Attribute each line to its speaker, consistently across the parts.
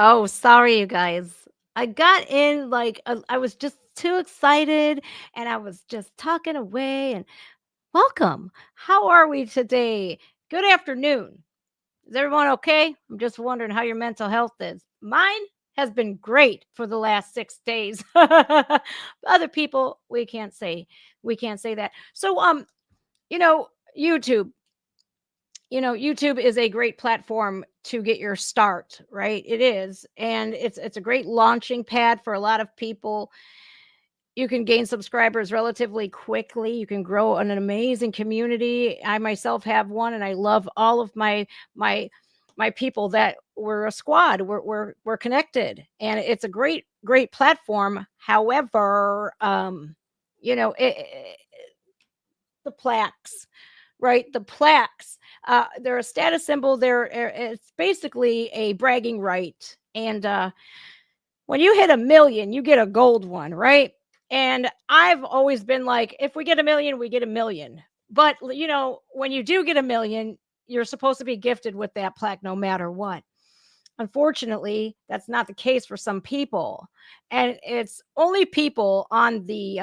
Speaker 1: Oh, sorry, you guys. I got in like I was just too excited and I was just talking away and welcome. How are we today? Good afternoon. Is everyone okay? I'm just wondering how your mental health is. Mine has been great for the last 6 days. Other people, we can't say that. So you know, YouTube YouTube is a great platform to get your start, right? It is. And it's a great launching pad for a lot of people. You can gain subscribers relatively quickly. You can grow an amazing community. I myself have one and I love all of my my people that we're a squad. We're connected and it's a great platform. However, the plaques, right? The plaques. They're a status symbol. It's basically a bragging right. And when you hit a million, you get a gold one, right? And I've always been like, if we get a million, we get a million. But when you do get a million, you're supposed to be gifted with that plaque no matter what. Unfortunately, that's not the case for some people, and it's only people on the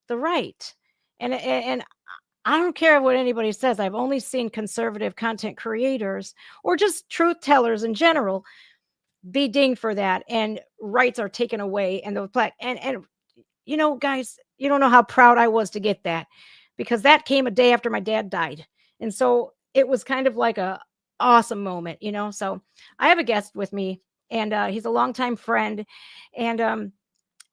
Speaker 1: right. And I don't care what anybody says. I've only seen conservative content creators or just truth tellers in general be dinged for that, and rights are taken away, and the plaque. And guys, you don't know how proud I was to get that because that came a day after my dad died, and so it was kind of like a awesome moment. So I have a guest with me, and he's a longtime friend, and a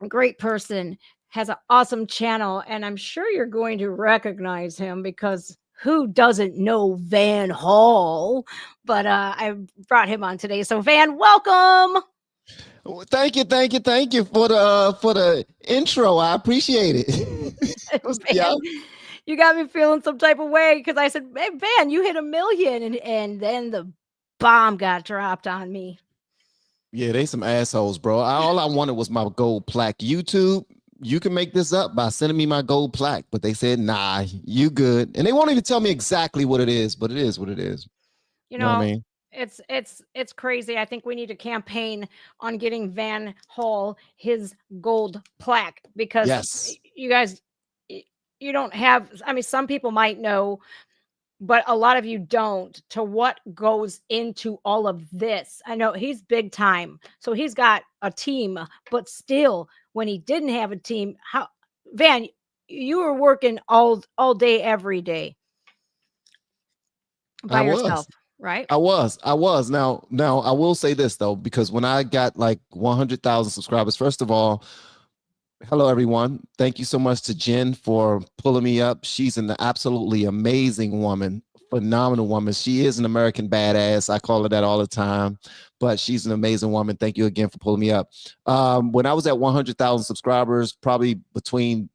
Speaker 1: great person, has an awesome channel, and I'm sure you're going to recognize him because who doesn't know Van Hall? But I brought him on today. So Van, welcome.
Speaker 2: Well, thank you for the intro. I appreciate it. Yeah,
Speaker 1: Van, you got me feeling some type of way because I said, hey, Van, you hit a million, and then the bomb got dropped on me.
Speaker 2: yeah, they some assholes, bro. All I wanted was my gold plaque. YouTube, you can make this up by sending me my gold plaque, but they said, nah, you good, and they won't even tell me exactly what it is, but it is what it is.
Speaker 1: You
Speaker 2: You know what I
Speaker 1: know,
Speaker 2: mean?
Speaker 1: it's crazy. I think we need to campaign on getting Van Hall his gold plaque because
Speaker 2: Yes.
Speaker 1: you guys, y- you don't have. I mean, some people might know, but a lot of you don't. To what goes into all of this? I know he's big time, so he's got a team, but still, when he didn't have a team, how Van, you were working all day, every day
Speaker 2: I
Speaker 1: by yourself,
Speaker 2: was.
Speaker 1: right?
Speaker 2: I was. Now I will say this though, because when I got like 100,000 subscribers, first of all, hello, everyone. Thank you so much to Jen for pulling me up. She's an absolutely amazing woman, phenomenal woman. She is an American badass. I call her that all the time, but she's an amazing woman. Thank you again for pulling me up. When I was at 100,000 subscribers, probably between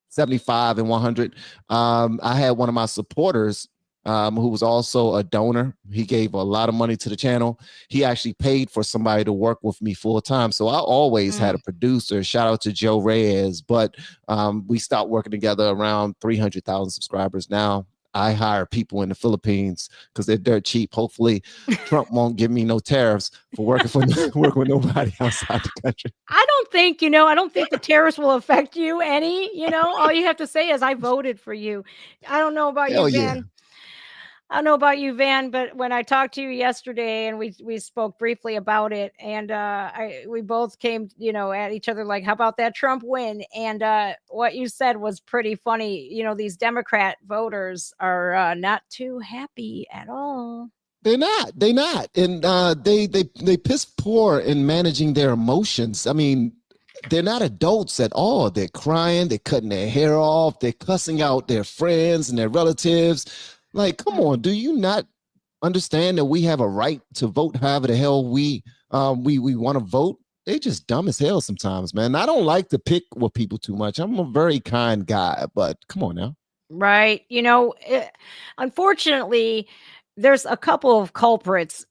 Speaker 2: 75 and 100, I had one of my supporters who was also a donor. He gave a lot of money to the channel. He actually paid for somebody to work with me full time. So I always had a producer. Shout out to Joe Reyes. But we stopped working together around 300,000 subscribers now. I hire people in the Philippines because they're dirt cheap. Hopefully, Trump won't give me no tariffs for working for working with nobody outside the country.
Speaker 1: I don't think the tariffs will affect you any. All you have to say is I voted for you. I don't know about you,
Speaker 2: Hell yeah.
Speaker 1: Van. I don't know about you, Van, but when I talked to you yesterday and we spoke briefly about it, and we both came, at each other like, how about that Trump win? And what you said was pretty funny. These Democrat voters are not too happy at all.
Speaker 2: They're not. They're not, and they piss poor in managing their emotions. I mean, they're not adults at all. They're crying. They're cutting their hair off. They're cussing out their friends and their relatives. Like, come on, do you not understand that we have a right to vote however the hell we want to vote? They just dumb as hell sometimes, man. I don't like to pick with people too much. I'm a very kind guy, but come on now.
Speaker 1: Right. Unfortunately, there's a couple of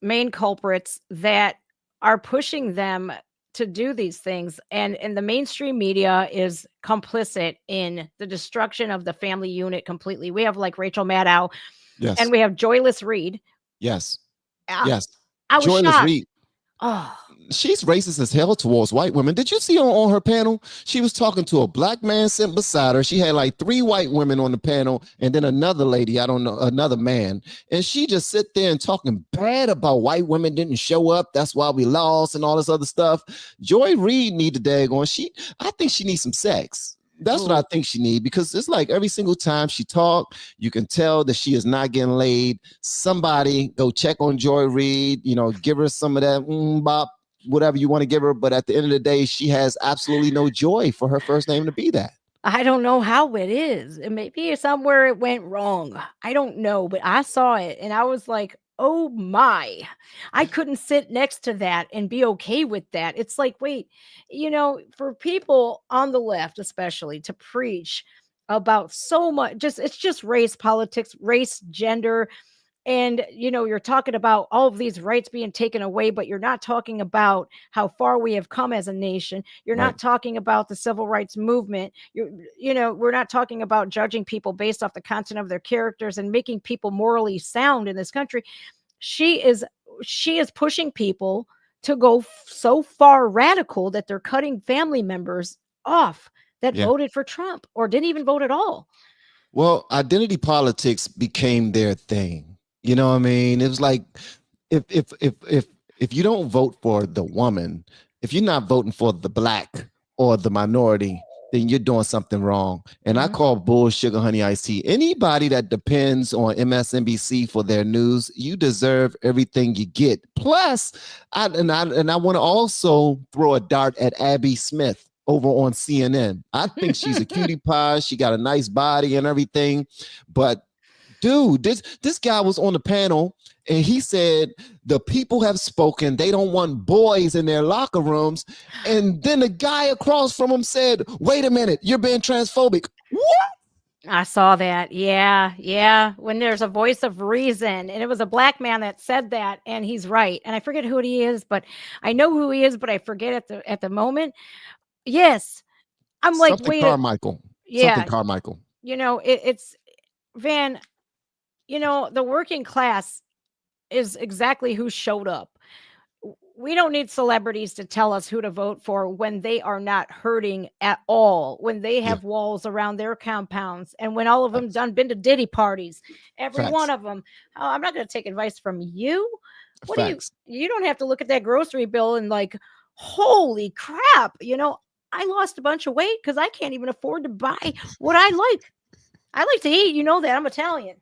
Speaker 1: main culprits that are pushing them to do these things. And the mainstream media is complicit in the destruction of the family unit completely. We have like Rachel Maddow and
Speaker 2: Yes,
Speaker 1: we have Joyless Reed.
Speaker 2: yes,
Speaker 1: Uh,
Speaker 2: yes.
Speaker 1: I was
Speaker 2: Joyless
Speaker 1: shocked.
Speaker 2: Reed.
Speaker 1: Oh,
Speaker 2: She's racist as hell towards white women. Did you see on her panel? She was talking to a black man sitting beside her. She had like three white women on the panel and then another lady, I don't know, another man. And she just sit there and talking bad about white women didn't show up. That's why we lost and all this other stuff. Joy Reid need to daggone. I think she needs some sex. That's what I
Speaker 1: ooh.
Speaker 2: think she need, because it's like every single time she talk, you can tell that she is not getting laid. Somebody go check on Joy Reid, give her some of that bop, whatever you want to give her. But at the end of the day, she has absolutely no joy for her first name to be that.
Speaker 1: I don't know how it is. And maybe it's somewhere it went wrong. I don't know, but I saw it and I was like, oh my. I couldn't sit next to that and be okay with that. It's like, wait, for people on the left, especially to preach about so much, it's just race politics, race, gender, and you're talking about all of these rights being taken away, but you're not talking about how far we have come as a nation. You're
Speaker 2: Right.
Speaker 1: not talking about the civil rights movement. We're not talking about judging people based off the content of their characters and making people morally sound in this country. She is pushing people to go so far radical that they're cutting family members off that
Speaker 2: Yeah.
Speaker 1: voted for Trump or didn't even vote at all.
Speaker 2: Well, identity politics became their thing. You know what I mean? It was like if if if if if you don't vote for the woman, if you're not voting for the black or the minority, then you're doing something wrong. And I
Speaker 1: Mhm.
Speaker 2: call bull sugar honey iced tea. Anybody that depends on MSNBC for their news, you deserve everything you get. Plus, I want to also throw a dart at Abby Smith over on CNN. I think she's a cutie pie. She got a nice body and everything, but dude, this guy was on the panel and he said the people have spoken. They don't want boys in their locker rooms. And then the guy across from him said, "Wait a minute, you're being transphobic." What?
Speaker 1: I saw that. Yeah, yeah. When there's a voice of reason, and it was a black man that said that, and he's right. And I forget who he is, but I know who he is, but I forget at the moment. Yes, I'm like,
Speaker 2: Something
Speaker 1: wait,
Speaker 2: Carmichael. Something
Speaker 1: yeah.
Speaker 2: Carmichael.
Speaker 1: It's Van. The working class is exactly who showed up. We don't need celebrities to tell us who to vote for when they are not hurting at all, when they
Speaker 2: Yeah.
Speaker 1: have walls around their compounds, and when all of them
Speaker 2: Facts.
Speaker 1: done been to Diddy parties, every one
Speaker 2: Facts.
Speaker 1: of them. Oh, I'm not going to take advice from you. What do
Speaker 2: Facts.
Speaker 1: you don't have to look at that grocery bill and like, holy crap, I lost a bunch of weight because I can't even afford to buy what I like. I like to eat, that I'm Italian.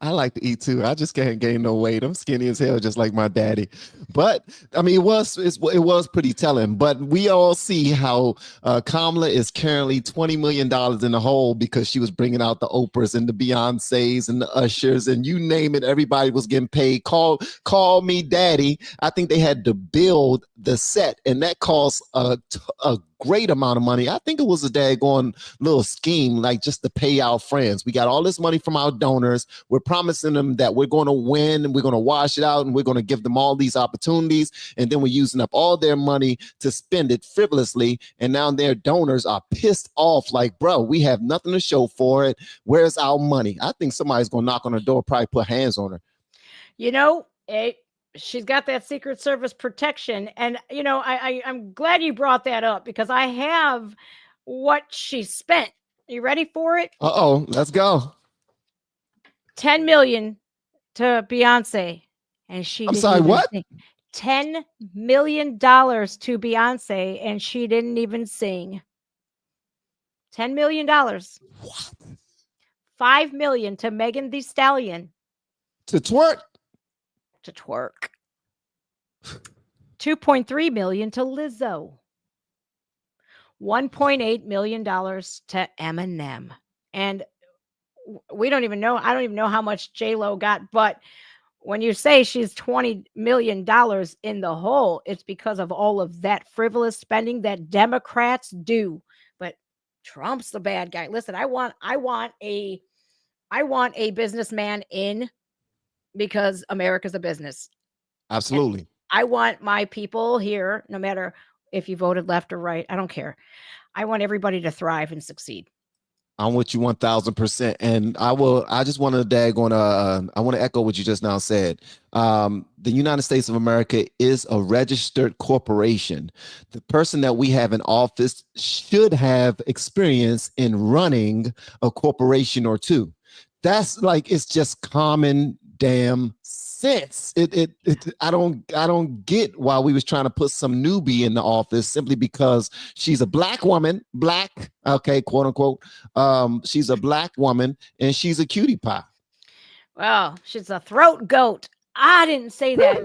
Speaker 2: I like to eat too. I just can't gain no weight. I'm skinny as hell, just like my daddy. But I mean, it was pretty telling. But we all see how Kamala is currently $20 million in the hole because she was bringing out the Oprahs and the Beyoncés and the Ushers and you name it. Everybody was getting paid. Call me daddy. I think they had to build the set, and that cost a great amount of money. I think it was a daggone little scheme, like just to pay our friends. We got all this money from our donors. We're promising them that we're going to win and we're going to wash it out and we're going to give them all these opportunities. And then we're using up all their money to spend it frivolously. And now their donors are pissed off like, bro, we have nothing to show for it. Where's our money? I think somebody's going to knock on the door, probably put hands on her.
Speaker 1: She's got that Secret Service protection. And, I'm glad you brought that up because I have what she spent. You ready for it?
Speaker 2: Uh-oh, let's go.
Speaker 1: 10 million to Beyonce. And she
Speaker 2: I'm
Speaker 1: didn't
Speaker 2: sorry,
Speaker 1: even
Speaker 2: what?
Speaker 1: sing. $10 million to Beyonce, and she didn't even sing. $10 million.
Speaker 2: What?
Speaker 1: 5 million to Megan Thee Stallion
Speaker 2: To twerk?
Speaker 1: to twerk. 2.3 million to Lizzo. $1.8 million to Eminem. And we don't even know. I don't even know how much J-Lo got, but when you say she's $20 million in the hole, it's because of all of that frivolous spending that Democrats do. But Trump's the bad guy. Listen, I want a businessman in because America's a business. And
Speaker 2: Absolutely.
Speaker 1: I want my people here, no matter if you voted left or right, I don't care. I want everybody to thrive and succeed.
Speaker 2: I'm with you 1000%. And I just want to I want to echo what you just now said. The United States of America is a registered corporation. The person that we have in office should have experience in running a corporation or two. That's like, it's just common damn sense. I don't get why we was trying to put some newbie in the office simply because she's a black woman, okay, quote unquote. She's a black woman and she's a cutie pie.
Speaker 1: Well, she's a throat goat. I didn't say that.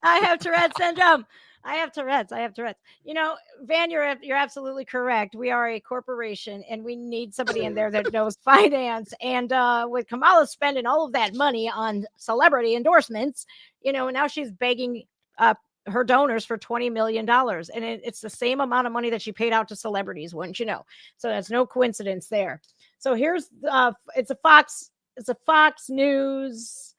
Speaker 1: I have Tourette's syndrome. I have Tourette's. You know, Van, you're absolutely correct. We are a corporation, and we need somebody in there that knows finance. And with Kamala spending all of that money on celebrity endorsements, you know, now she's begging her donors for $20 million, and it's the same amount of money that she paid out to celebrities, wouldn't you know? So that's no coincidence there. So here's it's a Fox News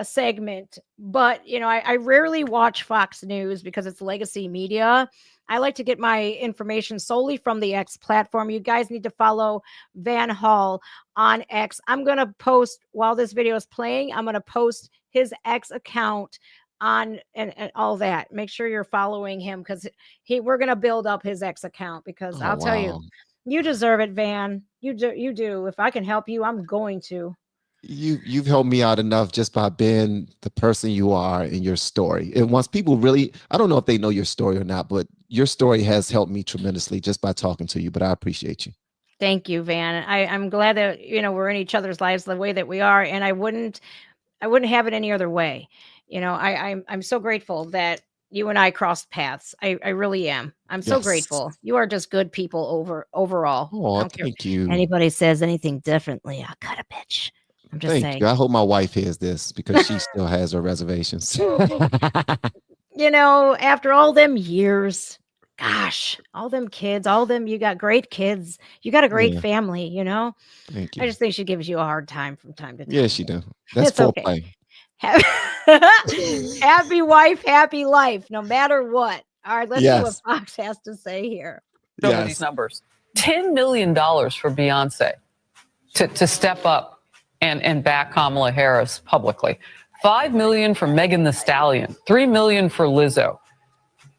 Speaker 1: segment, but you know, I rarely watch Fox News because it's legacy media. I like to get my information solely from the X platform. You guys need to follow Van Hall on X. I'm going to post while this video is playing. I'm going to post his X account on and all that. Make sure you're following him because we're going to build up his X account because I'll tell you, you deserve it, Van. You do. If I can help you, I'm going to.
Speaker 2: You've helped me out enough just by being the person you are in your story. And once people really, I don't know if they know your story or not, but your story has helped me tremendously just by talking to you. But I appreciate you.
Speaker 1: Thank you, Van. I'm glad that, you know, we're in each other's lives the way that we are, and I wouldn't have it any other way. You know, I'm so grateful that you and I crossed paths. I really am. I'm so grateful. You are just good people overall.
Speaker 2: Oh, thank you.
Speaker 1: Anybody says anything differently, I'll cut a bitch. I'm just saying.
Speaker 2: You. I hope my wife hears this because she still has her reservations.
Speaker 1: You know, after all them years, gosh, all them kids, you got great kids. You got a great family, you know?
Speaker 2: Thank you.
Speaker 1: I just think she gives you a hard time from time to time.
Speaker 2: Yeah, she does. That's foreplay.
Speaker 1: Okay. Happy wife, happy life, no matter what. All right, let's see what Fox has to say here.
Speaker 3: Over these numbers. $10 million for Beyonce to step up and back Kamala Harris publicly. $5 million for Megan Thee Stallion. $3 million for Lizzo.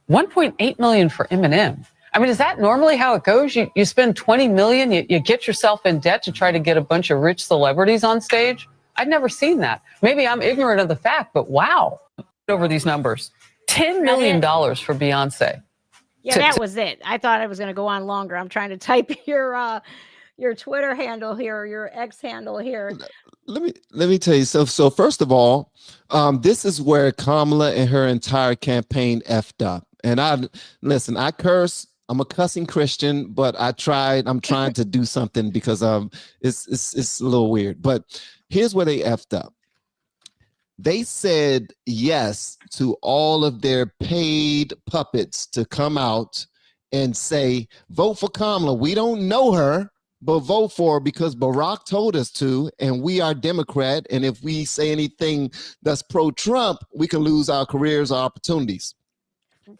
Speaker 3: $1.8 million for Eminem. I mean, is that normally how it goes? You spend $20 million, you get yourself in debt to try to get a bunch of rich celebrities on stage? I'd never seen that. Maybe I'm ignorant of the fact, but wow. Over these numbers. $10 million for Beyonce.
Speaker 1: Yeah, that was it. I thought I was going to go on longer. I'm trying to type your Twitter handle here, your X handle here.
Speaker 2: Let me tell you. So first of all, this is where Kamala and her entire campaign effed up. And I curse. I'm a cussing Christian, but I'm trying to do something because it's a little weird. But here's where they effed up. They said yes to all of their paid puppets to come out and say, vote for Kamala. We don't know her, but vote for her because Barack told us to, and we are Democrat. And if we say anything that's pro-Trump, we can lose our careers or opportunities.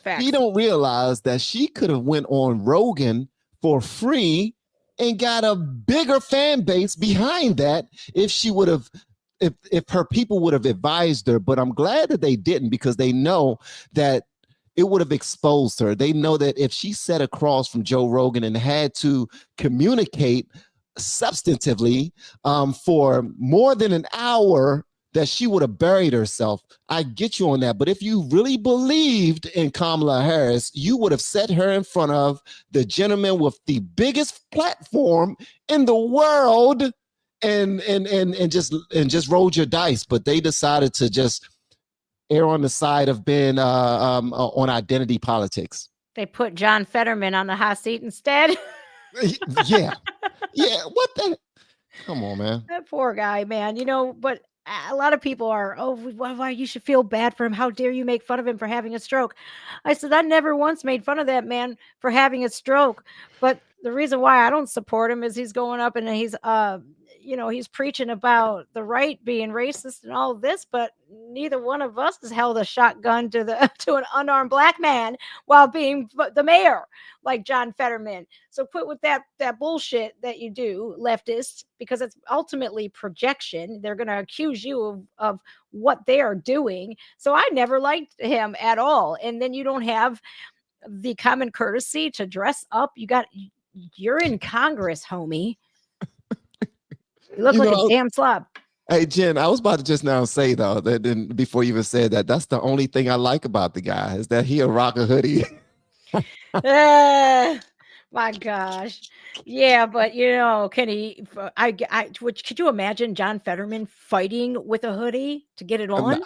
Speaker 1: Facts.
Speaker 2: You don't realize that she could have went on Rogan for free and got a bigger fan base behind that if she would have, if her people would have advised her. But I'm glad that they didn't because they know that it would have exposed her. They know that if she sat across from Joe Rogan and had to communicate substantively for more than an hour, that she would have buried herself. I get you on that. But if you really believed in Kamala Harris, you would have set her in front of the gentleman with the biggest platform in the world and just rolled your dice. But they decided to just err on the side of being on identity politics.
Speaker 1: They put John Fetterman on the hot seat instead.
Speaker 2: Yeah. What the? Come on, man.
Speaker 1: That poor guy, man. You know, but a lot of people are, why you should feel bad for him. How dare you make fun of him for having a stroke? I said, I never once made fun of that man for having a stroke. But the reason why I don't support him is he's going up and he's he's preaching about the right being racist and all of this, but neither one of us has held a shotgun to an unarmed black man while being the mayor, like John Fetterman. So quit with that bullshit that you do, leftists, because it's ultimately projection. They're going to accuse you of what they are doing. So I never liked him at all. And then you don't have the common courtesy to dress up. You're in Congress, homie. You look like a damn slob.
Speaker 2: Hey, Jen, I was about to just now say, though, that before you even said that, that's the only thing I like about the guy is that he'll rock a hoodie.
Speaker 1: My gosh. Yeah, but can he? Could you imagine John Fetterman fighting with a hoodie to get it on?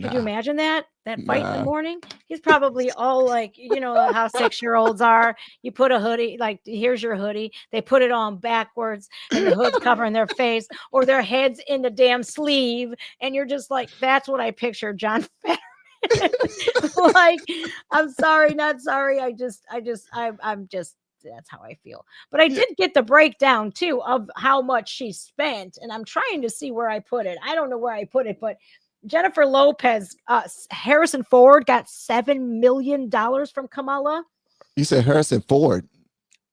Speaker 1: Could you imagine that fight in the morning? He's probably all like, how 6-year-olds are. You put a hoodie, like, here's your hoodie. They put it on backwards and the hood's covering their face or their head's in the damn sleeve. And you're just like, that's what I picture John Fetterman. Like, I'm sorry, not sorry. I'm just, that's how I feel. But I did get the breakdown too of how much she spent. And I'm trying to see where I put it. I don't know where I put it, but Jennifer Lopez, Harrison Ford got $7 million from Kamala.
Speaker 2: You said Harrison Ford?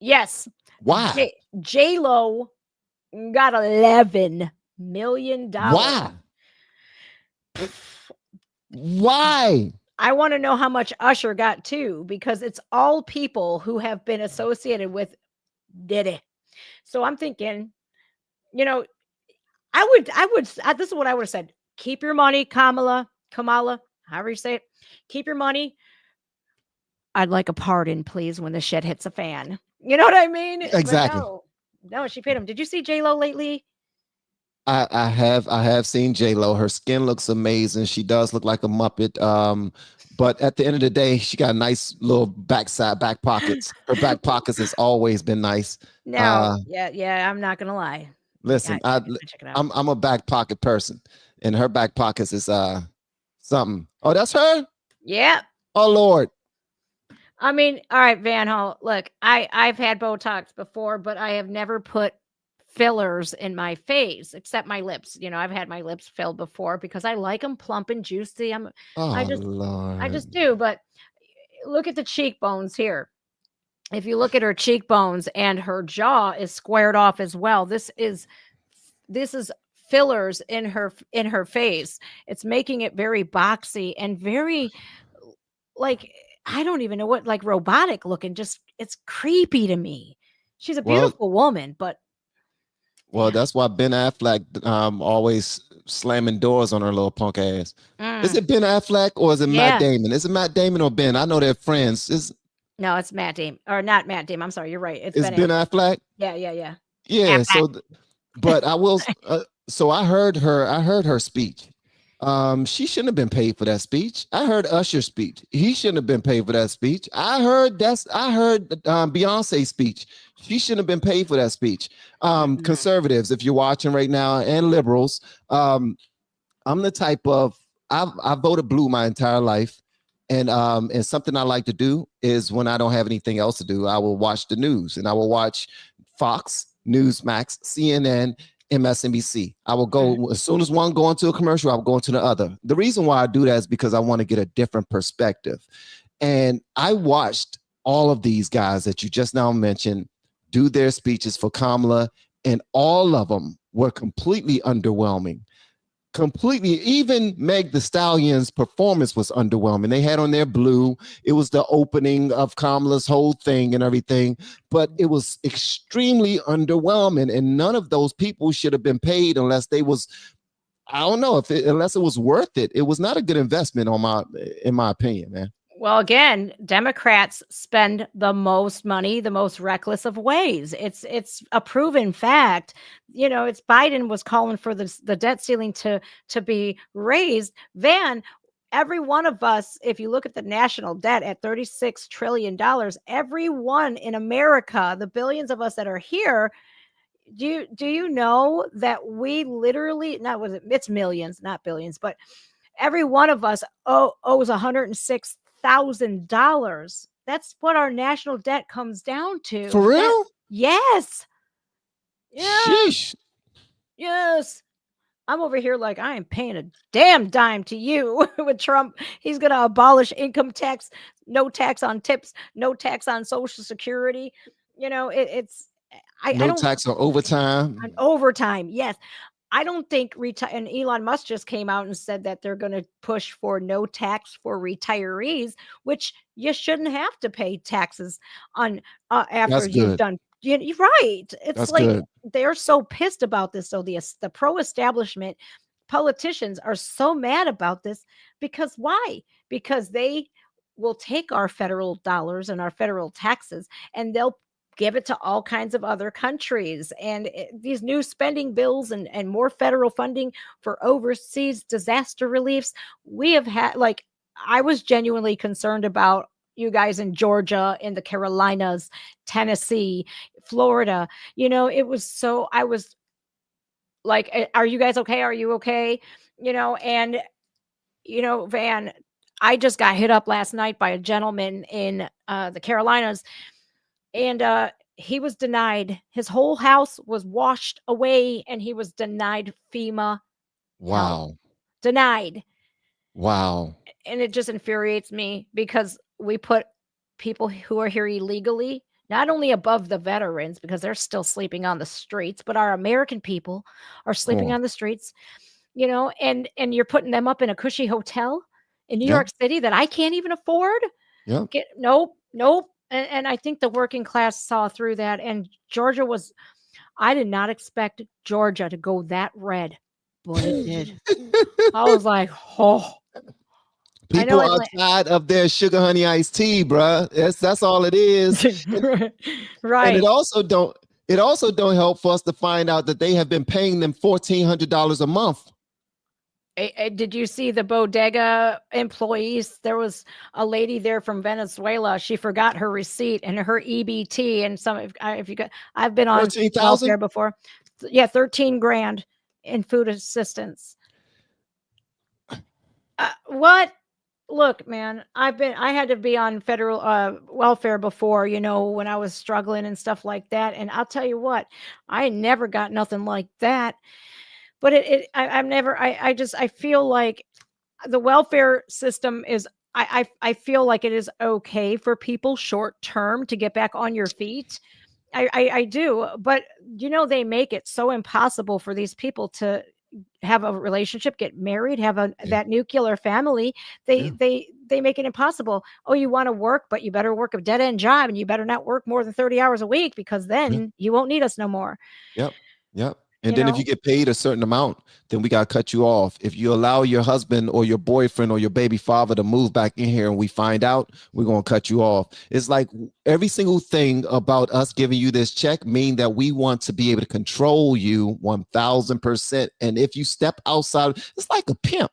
Speaker 1: Yes.
Speaker 2: Why?
Speaker 1: J-Lo got $11 million.
Speaker 2: Why? Why?
Speaker 1: I want to know how much Usher got too, because it's all people who have been associated with Diddy. So I'm thinking, this is what I would have said. Keep your money, Kamala, however you say it. Keep your money. I'd like a pardon, please, when the shit hits a fan. You know what I mean?
Speaker 2: Exactly.
Speaker 1: No, she paid him. Did you see J-Lo lately?
Speaker 2: I have seen J-Lo. Her skin looks amazing. She does look like a Muppet. But at the end of the day, she got nice little back pockets. Her back pockets has always been nice.
Speaker 1: No, yeah, I'm not gonna lie.
Speaker 2: Listen, I'm a back pocket person, and her back pockets is something. Oh, that's her?
Speaker 1: Yeah.
Speaker 2: Oh, Lord.
Speaker 1: I mean, all right, Van Hall. Look, I've had Botox before, but I have never put fillers in my face except my lips. I've had my lips filled before because I like them plump and juicy. I just do. But look at the cheekbones here. If you look at her cheekbones and her jaw is squared off as well, this is fillers in her face. It's making it very boxy and very, like, I don't even know what, like, robotic looking. Just, it's creepy to me. She's a beautiful woman, but
Speaker 2: well, that's why Ben Affleck always slamming doors on her little punk ass. Is it Ben Affleck or is it Matt Damon? Is it Matt Damon or Ben? I know they're friends.
Speaker 1: No, it's Matt Damon, or not Matt Damon. I'm sorry, you're right. It's
Speaker 2: Ben Affleck.
Speaker 1: Yeah.
Speaker 2: Yeah.
Speaker 1: Affleck.
Speaker 2: But I will. So I heard her speech. She shouldn't have been paid for that speech. I heard Usher's speech. He shouldn't have been paid for that speech. I heard Beyonce's speech. She shouldn't have been paid for that speech. Conservatives, if you're watching right now, and liberals, I'm the type of I voted blue my entire life. And something I like to do is when I don't have anything else to do, I will watch the news, and I will watch Fox, Newsmax, CNN, MSNBC. I will go as soon as one go into a commercial, I will go into the other. The reason why I do that is because I want to get a different perspective. And I watched all of these guys that you just now mentioned do their speeches for Kamala, and all of them were completely underwhelming. Completely. Even Meg the Stallion's performance was underwhelming. They had on their blue. It was the opening of Kamala's whole thing and everything, but it was extremely underwhelming. And none of those people should have been paid unless they was, I don't know, unless it was worth it. It was not a good investment in my opinion, man.
Speaker 1: Well, again, Democrats spend the most money, the most reckless of ways. It's a proven fact. It's Biden was calling for the debt ceiling to be raised. Van, every one of us, if you look at the national debt at $36 trillion, everyone in America, the billions of us that are here, do you know that we literally, it's millions, not billions, but every one of us owes $106,000. That's what our national debt comes down to.
Speaker 2: For real?
Speaker 1: Yes.
Speaker 2: Yeah. Sheesh.
Speaker 1: Yes. I'm over here like I ain't paying a damn dime to you with Trump. He's going to abolish income tax, no tax on tips, no tax on Social Security. It's I
Speaker 2: No
Speaker 1: don't
Speaker 2: tax on overtime.
Speaker 1: on overtime. Yes. I don't think and Elon Musk just came out and said that they're going to push for no tax for retirees, which you shouldn't have to pay taxes on after
Speaker 2: That's
Speaker 1: you've
Speaker 2: good.
Speaker 1: done. You're right. It's
Speaker 2: That's
Speaker 1: like
Speaker 2: good.
Speaker 1: they're so pissed about this. So the pro-establishment politicians are so mad about this because why? Because they will take our federal dollars and our federal taxes and they'll give it to all kinds of other countries. And these new spending bills and more federal funding for overseas disaster reliefs, we have had like, I was genuinely concerned about you guys in Georgia, in the Carolinas, Tennessee, Florida. It was so, I was like, are you guys okay? Are you okay? And, Van, I just got hit up last night by a gentleman in the Carolinas, and he was denied. His whole house was washed away, and he was denied FEMA help.
Speaker 2: Wow.
Speaker 1: Denied.
Speaker 2: Wow.
Speaker 1: And it just infuriates me because we put people who are here illegally not only above the veterans because they're still sleeping on the streets, but our American people are sleeping
Speaker 2: Oh,
Speaker 1: on the streets, and you're putting them up in a cushy hotel in New
Speaker 2: yeah.
Speaker 1: York City that I can't even afford.
Speaker 2: Yeah.
Speaker 1: Nope. And I think the working class saw through that. And Georgia I did not expect Georgia to go that red, but it did. I was like, oh, I know
Speaker 2: People are tired of their sugar honey iced tea, bruh. That's all it is. And
Speaker 1: right.
Speaker 2: it also don't help for us to find out that they have been paying them $1,400 a month.
Speaker 1: Did you see the bodega employees? There was a lady there from Venezuela. She forgot her receipt and her EBT and I've been on
Speaker 2: 13,000?
Speaker 1: welfare before. Yeah, 13 grand in food assistance. What? Look, man, I had to be on federal welfare before, when I was struggling and stuff like that. And I'll tell you what, I never got nothing like that. But I feel like the welfare system is, I feel like it is okay for people short term to get back on your feet. I do, but they make it so impossible for these people to have a relationship, get married, have that nuclear family. They make it impossible. Oh, you want to work, but you better work a dead end job and you better not work more than 30 hours a week because then you won't need us no more.
Speaker 2: Yep. And then if you get paid a certain amount, then we got to cut you off. If you allow your husband or your boyfriend or your baby father to move back in here and we find out, we're going to cut you off. It's like every single thing about us giving you this check mean that we want to be able to control you 1000%. And if you step outside, it's like a pimp.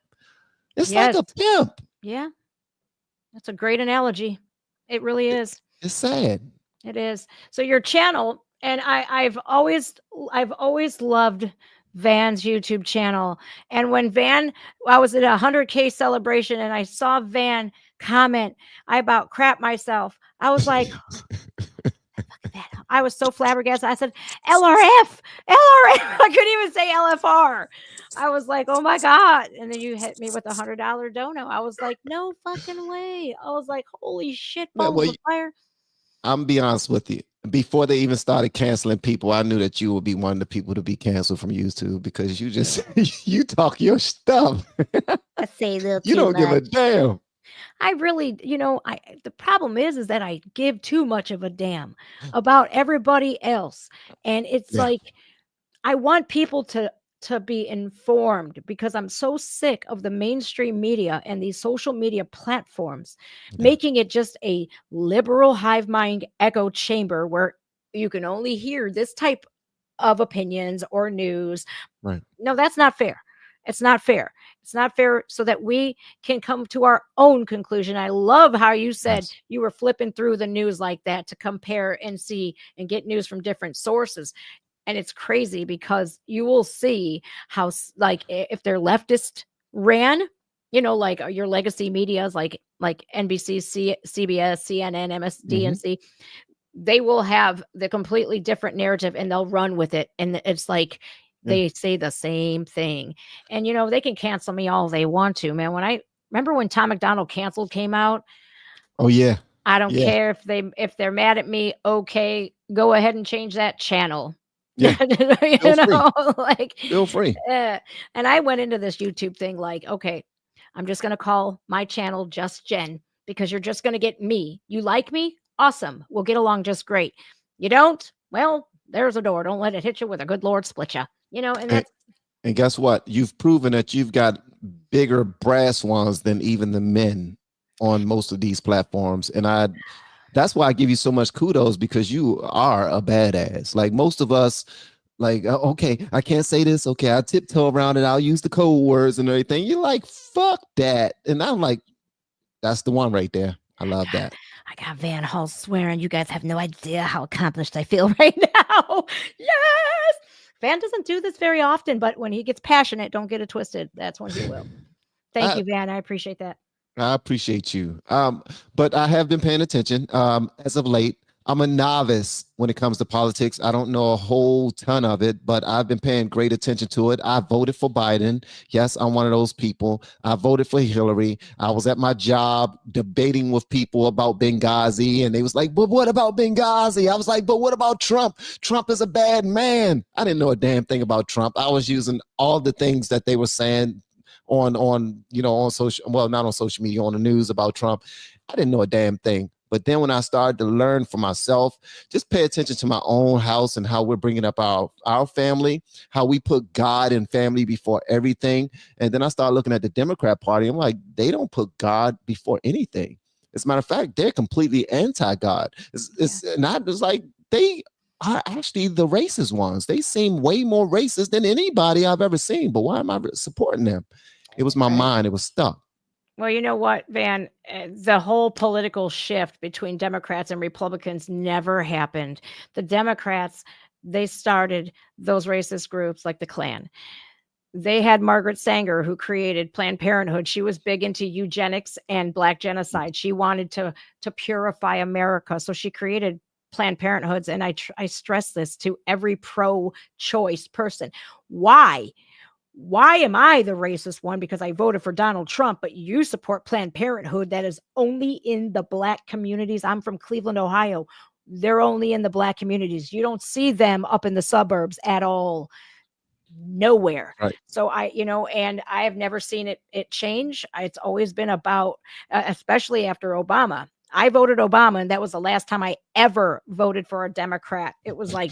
Speaker 2: It's like a pimp.
Speaker 1: Yeah. That's a great analogy. It really is.
Speaker 2: It's sad.
Speaker 1: It is. So your channel, and I've always loved Van's YouTube channel. And when I was at a 100K celebration and I saw Van comment, I about crap myself. I was like, I was so flabbergasted. I said, LRF. I couldn't even say LFR. I was like, oh my God. And then you hit me with $100 dono. I was like, no fucking way. I was like, holy shit, balls of fire.
Speaker 2: I'm gonna be honest with you. Before they even started canceling people, I knew that you would be one of the people to be canceled from YouTube because you just you talk your stuff.
Speaker 1: I say that
Speaker 2: you don't give a damn.
Speaker 1: I really, the problem is that I give too much of a damn about everybody else. And it's like, I want people to be informed because I'm so sick of the mainstream media and these social media platforms making it just a liberal hive mind echo chamber where you can only hear this type of opinions or news.
Speaker 2: Right.
Speaker 1: No, that's not fair. It's not fair. It's not fair so that we can come to our own conclusion. I love how you said you were flipping through the news like that to compare and see and get news from different sources. And it's crazy because you will see how, like, if they're leftist ran, like your legacy medias, like NBC, CBS, CNN, MSDNC, they will have the completely different narrative and they'll run with it. And it's like, they say the same thing. And they can cancel me all they want to, man. Remember when Tom McDonald canceled came out,
Speaker 2: Oh yeah.
Speaker 1: I don't
Speaker 2: Yeah.
Speaker 1: care if they're mad at me. Okay, go ahead and change that channel.
Speaker 2: Yeah. Feel free.
Speaker 1: Like,
Speaker 2: Feel free.
Speaker 1: and I went into this YouTube thing like, okay, I'm just going to call my channel Just Jen because you're just going to get me. You like me? Awesome. We'll get along just great. You don't? Well, there's a door. Don't let it hit you with a good Lord split you. And that's
Speaker 2: And guess what? You've proven that you've got bigger brass ones than even the men on most of these platforms. And that's why I give you so much kudos, because you are a badass. Like most of us, like, okay, I can't say this. Okay, I tiptoe around it. I'll use the code words and everything. You're like, fuck that. And I'm like, that's the one right there. I love that.
Speaker 1: I got Van Hall swearing. You guys have no idea how accomplished I feel right now. Yes. Van doesn't do this very often, but when he gets passionate, don't get it twisted. That's when he will. Thank you, Van. I appreciate that.
Speaker 2: I appreciate you. But I have been paying attention as of late. I'm a novice when it comes to politics. I don't know a whole ton of it, but I've been paying great attention to it. I voted for Biden. Yes, I'm one of those people. I voted for Hillary. I was at my job debating with people about Benghazi, and they was like, but what about Benghazi? I was like, but what about Trump? Trump is a bad man. I didn't know a damn thing about Trump. I was using all the things that they were saying on social, well, not on social media, on the news about Trump. I didn't know a damn thing. But then when I started to learn for myself, just pay attention to my own house and how we're bringing up our family, how we put God and family before everything. And then I started looking at the Democrat Party. I'm like, they don't put God before anything. As a matter of fact, they're completely anti-God. It's not just like they are actually the racist ones. They seem way more racist than anybody I've ever seen. But why am I supporting them? It was my mind. It was stuck.
Speaker 1: Well, you know what, Van? The whole political shift between Democrats and Republicans never happened. The Democrats, they started those racist groups like the Klan. They had Margaret Sanger, who created Planned Parenthood. She was big into eugenics and Black genocide. She wanted to purify America. So she created Planned Parenthoods. And I stress this to every pro-choice person. Why? Why am I the racist one? Because I voted for Donald Trump, but you support Planned Parenthood that is only in the Black communities. I'm from Cleveland, Ohio. They're only in the Black communities. You don't see them up in the suburbs at all. Nowhere.
Speaker 2: Right.
Speaker 1: So and I have never seen it change. It's always been about, especially after Obama. I voted Obama, and that was the last time I ever voted for a Democrat. It was like,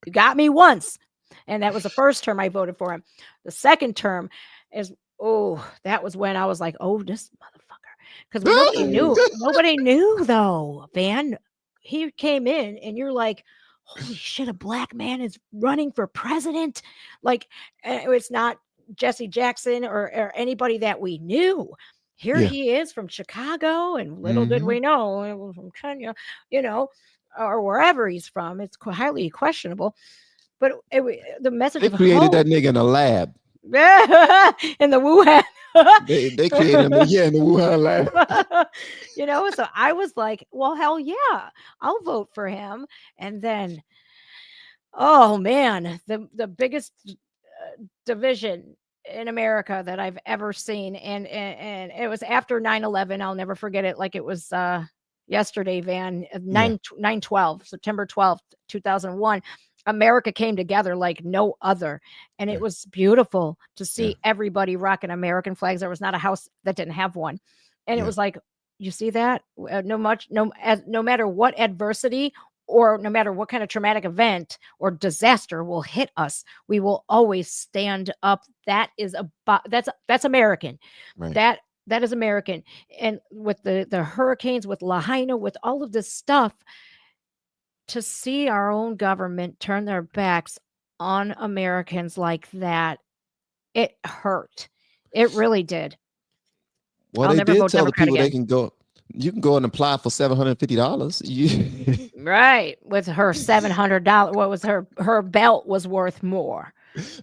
Speaker 1: you got me once. And that was the first term I voted for him. The second term that was when I was like, oh, this motherfucker. Because nobody knew. Nobody knew, though, Van. He came in, and you're like, holy shit, a Black man is running for president. Like, it's not Jesse Jackson or anybody that we knew. Here he is from Chicago, and little did we know it was from Kenya, or wherever he's from. It's highly questionable. But the message
Speaker 2: they
Speaker 1: of
Speaker 2: created
Speaker 1: hope,
Speaker 2: that nigga in a lab.
Speaker 1: in the Wuhan.
Speaker 2: they created him, in the Wuhan lab.
Speaker 1: So I was like, well, hell yeah, I'll vote for him. And then, oh man, the biggest division in America that I've ever seen. And it was after 9/11. I'll never forget it. Like it was yesterday, Van, 9/12, September 12th, 2001. America came together like no other. And it was beautiful to see everybody rocking American flags. There was not a house that didn't have one. And it was like, you see that? No matter what adversity or no matter what kind of traumatic event or disaster will hit us, we will always stand up. That is that's American.
Speaker 2: Right.
Speaker 1: That is American. And with the hurricanes, with Lahaina, with all of this stuff, to see our own government turn their backs on Americans like that, it hurt. It really did.
Speaker 2: Well,
Speaker 1: I'll
Speaker 2: they
Speaker 1: never
Speaker 2: did
Speaker 1: vote
Speaker 2: tell
Speaker 1: Democrat
Speaker 2: the people
Speaker 1: again.
Speaker 2: you can go and apply for $750.
Speaker 1: Right. With her $700. What was her belt was worth more.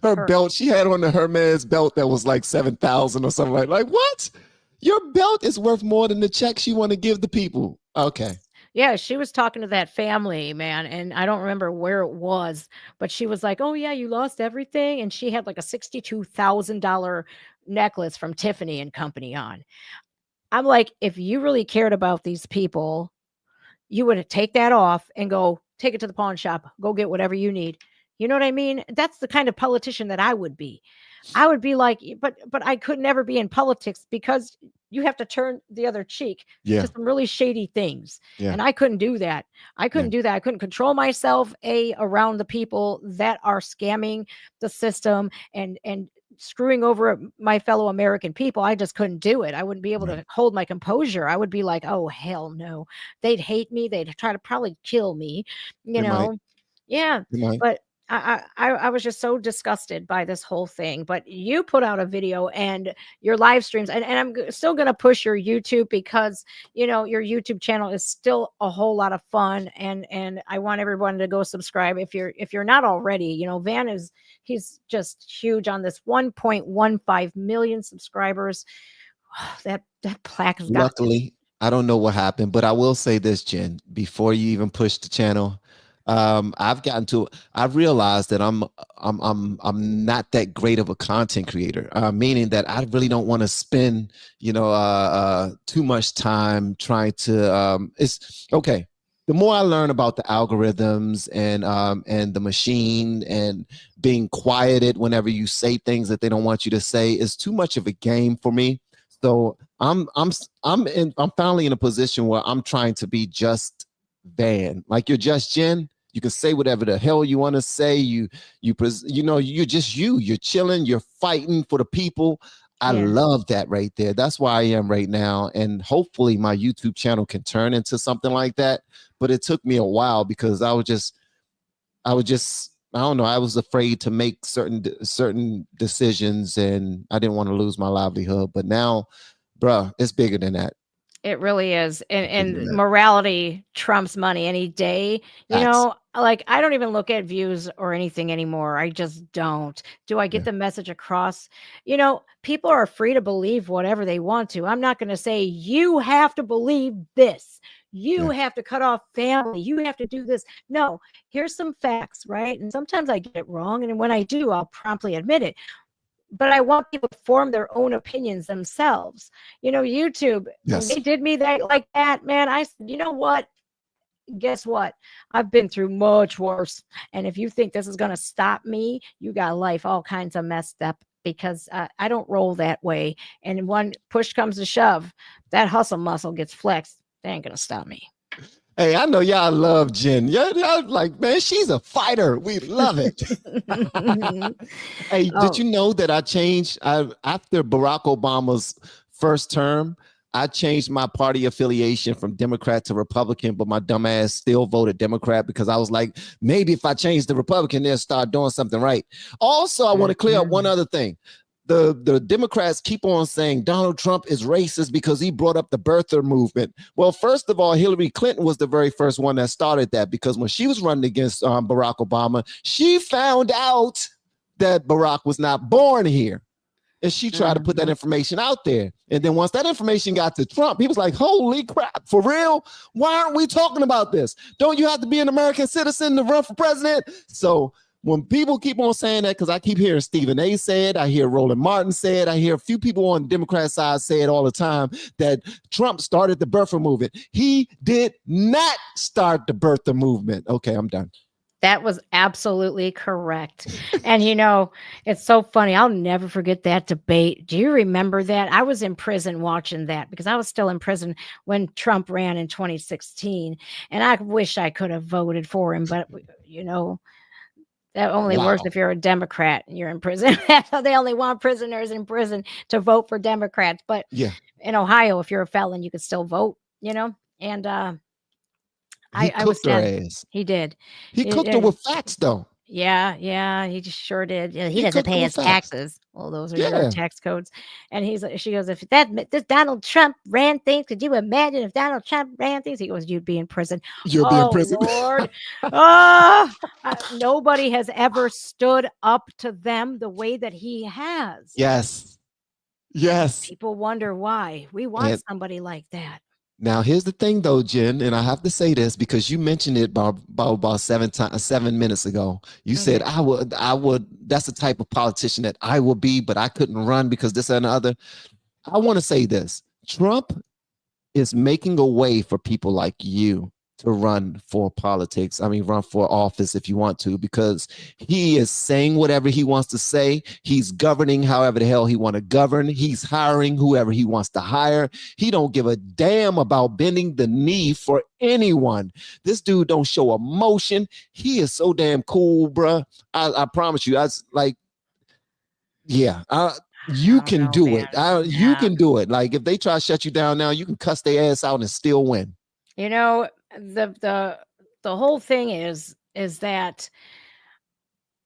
Speaker 2: Her belt, she had on the Hermes belt that was like 7,000 or something like what? Your belt is worth more than the checks you want to give the people. Okay.
Speaker 1: Yeah, she was talking to that family, man, and I don't remember where it was, but she was like, "Oh yeah, you lost everything," and she had like a $62,000 necklace from Tiffany and Company on. I'm like, if you really cared about these people, you would take that off and go take it to the pawn shop, go get whatever you need. You know what I mean? That's the kind of politician that I would be. I would be like, but I could never be in politics because you have to turn the other cheek to
Speaker 2: Yeah,
Speaker 1: some really shady things.
Speaker 2: yeah,
Speaker 1: And I couldn't do that. I
Speaker 2: yeah.
Speaker 1: couldn't do that. I couldn't control myself around the people that are scamming the system and screwing over my fellow American people. I just couldn't do it. I wouldn't be able
Speaker 2: Right.
Speaker 1: to hold my composure. I would be like, "Oh hell no." They'd hate me. They'd try to probably kill me, you
Speaker 2: It might.
Speaker 1: know. Yeah,
Speaker 2: It might.
Speaker 1: but I was just so disgusted by this whole thing. But you put out a video and your live streams, and still going to push your YouTube because your YouTube channel is still a whole lot of fun, and I want everyone to go subscribe if you're not already. Van he's just huge on this 1.15 million subscribers. That plaque has got to.
Speaker 2: Luckily, I don't know what happened, but I will say this, Jen, before you even push the channel, I've realized that I'm not that great of a content creator, meaning that I really don't want to spend, too much time trying to, it's okay. The more I learn about the algorithms and the machine and being quieted whenever you say things that they don't want you to say is too much of a game for me. So I'm finally in a position where I'm trying to be just Van. Like you're just Jen. You can say whatever the hell you want to say. You're just you. You're chilling. You're fighting for the people. I
Speaker 1: Yeah.
Speaker 2: love that right there. That's where I am right now. And hopefully my YouTube channel can turn into something like that. But it took me a while because I don't know. I was afraid to make certain decisions, and I didn't want to lose my livelihood. But now, bruh, it's bigger than that.
Speaker 1: It really is. And
Speaker 2: It's bigger than that.
Speaker 1: morality trumps money any day.
Speaker 2: Facts.
Speaker 1: Like I don't even look at views or anything anymore. I just don't. Do I
Speaker 2: Yeah.
Speaker 1: get the message across? People are free to believe whatever they want to. I'm not going to say you have to believe this. You
Speaker 2: Yeah.
Speaker 1: have to cut off family. You have to do this. No, here's some facts, right? And sometimes I get it wrong. And when I do, I'll promptly admit it. But I want people to form their own opinions themselves. YouTube, when
Speaker 2: Yes.
Speaker 1: they did me like that, man, I said, you know what? Guess what? I've been through much worse. And if you think this is going to stop me, you got life all kinds of messed up because I don't roll that way. And when push comes to shove, that hustle muscle gets flexed. They ain't going to stop me.
Speaker 2: Hey, I know y'all love Jen. Y'all like, man, she's a fighter. We love it. Hey, did you know that after Barack Obama's first term, I changed my party affiliation from Democrat to Republican, but my dumb ass still voted Democrat because I was like, maybe if I change the Republican, they'll start doing something right. Also, I want to clear up one other thing. The Democrats keep on saying Donald Trump is racist because he brought up the birther movement. Well, first of all, Hillary Clinton was the very first one that started that because when she was running against Barack Obama, she found out that Barack was not born here. And she tried to put that information out there. And then once that information got to Trump, he was like, holy crap, for real? Why aren't we talking about this? Don't you have to be an American citizen to run for president? So when people keep on saying that, because I keep hearing Stephen A. say it, I hear Roland Martin say it, I hear a few people on the Democrat side say it all the time, that Trump started the birther movement. He did not start the birther movement. Okay, I'm done.
Speaker 1: That was absolutely correct. And it's so funny. I'll never forget that debate. Do you remember that? I was in prison watching that because I was still in prison when Trump ran in 2016. And I wish I could have voted for him, but that only works if you're a Democrat and you're in prison. So they only want prisoners in prison to vote for Democrats. But
Speaker 2: yeah,
Speaker 1: in Ohio, if you're a felon, you could still vote, and I was
Speaker 2: cooked her
Speaker 1: sad.
Speaker 2: ass.
Speaker 1: He did.
Speaker 2: He cooked her with facts, though.
Speaker 1: Yeah, he just sure did. He doesn't pay his taxes. Well, those are your tax codes. And she goes, if this Donald Trump ran things, could you imagine if Donald Trump ran things? He goes, you'd be in prison.
Speaker 2: You'll be in prison.
Speaker 1: Lord. Nobody has ever stood up to them the way that he has.
Speaker 2: Yes.
Speaker 1: People wonder why. We want somebody like that.
Speaker 2: Now, here's the thing, though, Jen, and I have to say this because you mentioned it about 7 minutes ago. You said I would. That's the type of politician that I would be, but I couldn't run because this and the other. I want to say this: Trump is making a way for people like you to run for politics. I mean, run for office if you want to, because he is saying whatever he wants to say. He's governing however the hell he want to govern. He's hiring whoever he wants to hire. He don't give a damn about bending the knee for anyone. This dude don't show emotion. He is so damn cool, bruh. I promise you. I was like, yeah, you can do it. You can do it. Like if they try to shut you down now, you can cuss their ass out and still win.
Speaker 1: You know, the whole thing is that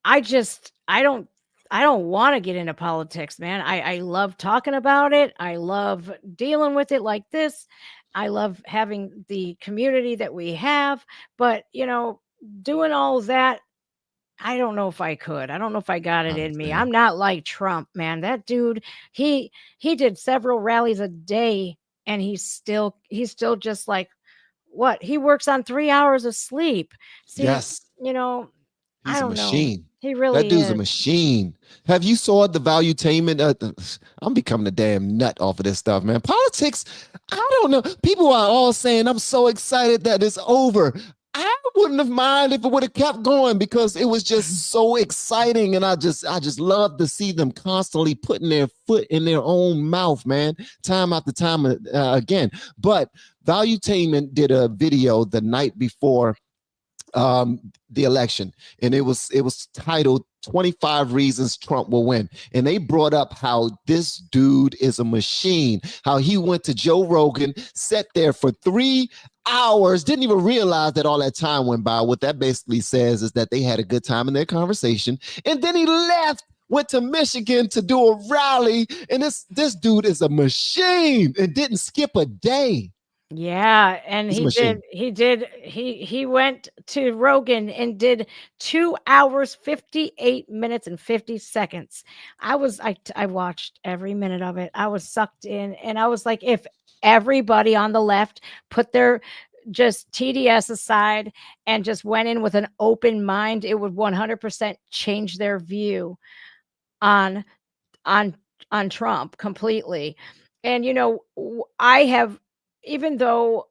Speaker 1: I don't want to get into politics, man. I love talking about it. I love dealing with it like this. I love having the community that we have, but doing all that, I don't know if I could. I don't know if I got it in me. I'm not like Trump, man. That dude, he did several rallies a day and he's still just like, what? He works on 3 hours of sleep. See,
Speaker 2: yes.
Speaker 1: I don't
Speaker 2: He's a machine.
Speaker 1: know. He really
Speaker 2: that dude's
Speaker 1: is
Speaker 2: a machine. Have you saw the valuetainment? I'm becoming a damn nut off of this stuff, man. Politics, I don't know. People are all saying, I'm so excited that it's over. I wouldn't have minded if it would have kept going because it was just so exciting. And I just love to see them constantly putting their foot in their own mouth, man, time after time again. But Valuetainment did a video the night before the election, and it was titled 25 Reasons Trump Will Win. And they brought up how this dude is a machine, how he went to Joe Rogan, sat there for 3 hours, didn't even realize that all that time went by. What that basically says is that they had a good time in their conversation, and then he left, went to Michigan to do a rally, and this dude is a machine and didn't skip a day.
Speaker 1: Yeah, and
Speaker 2: He's a machine.
Speaker 1: he went to Rogan and did 2 hours, 58 minutes and 50 seconds. I watched every minute of it. I was sucked in, and I was like, if everybody on the left put their just TDS aside and just went in with an open mind, it would 100% change their view on Trump completely. And I have, even though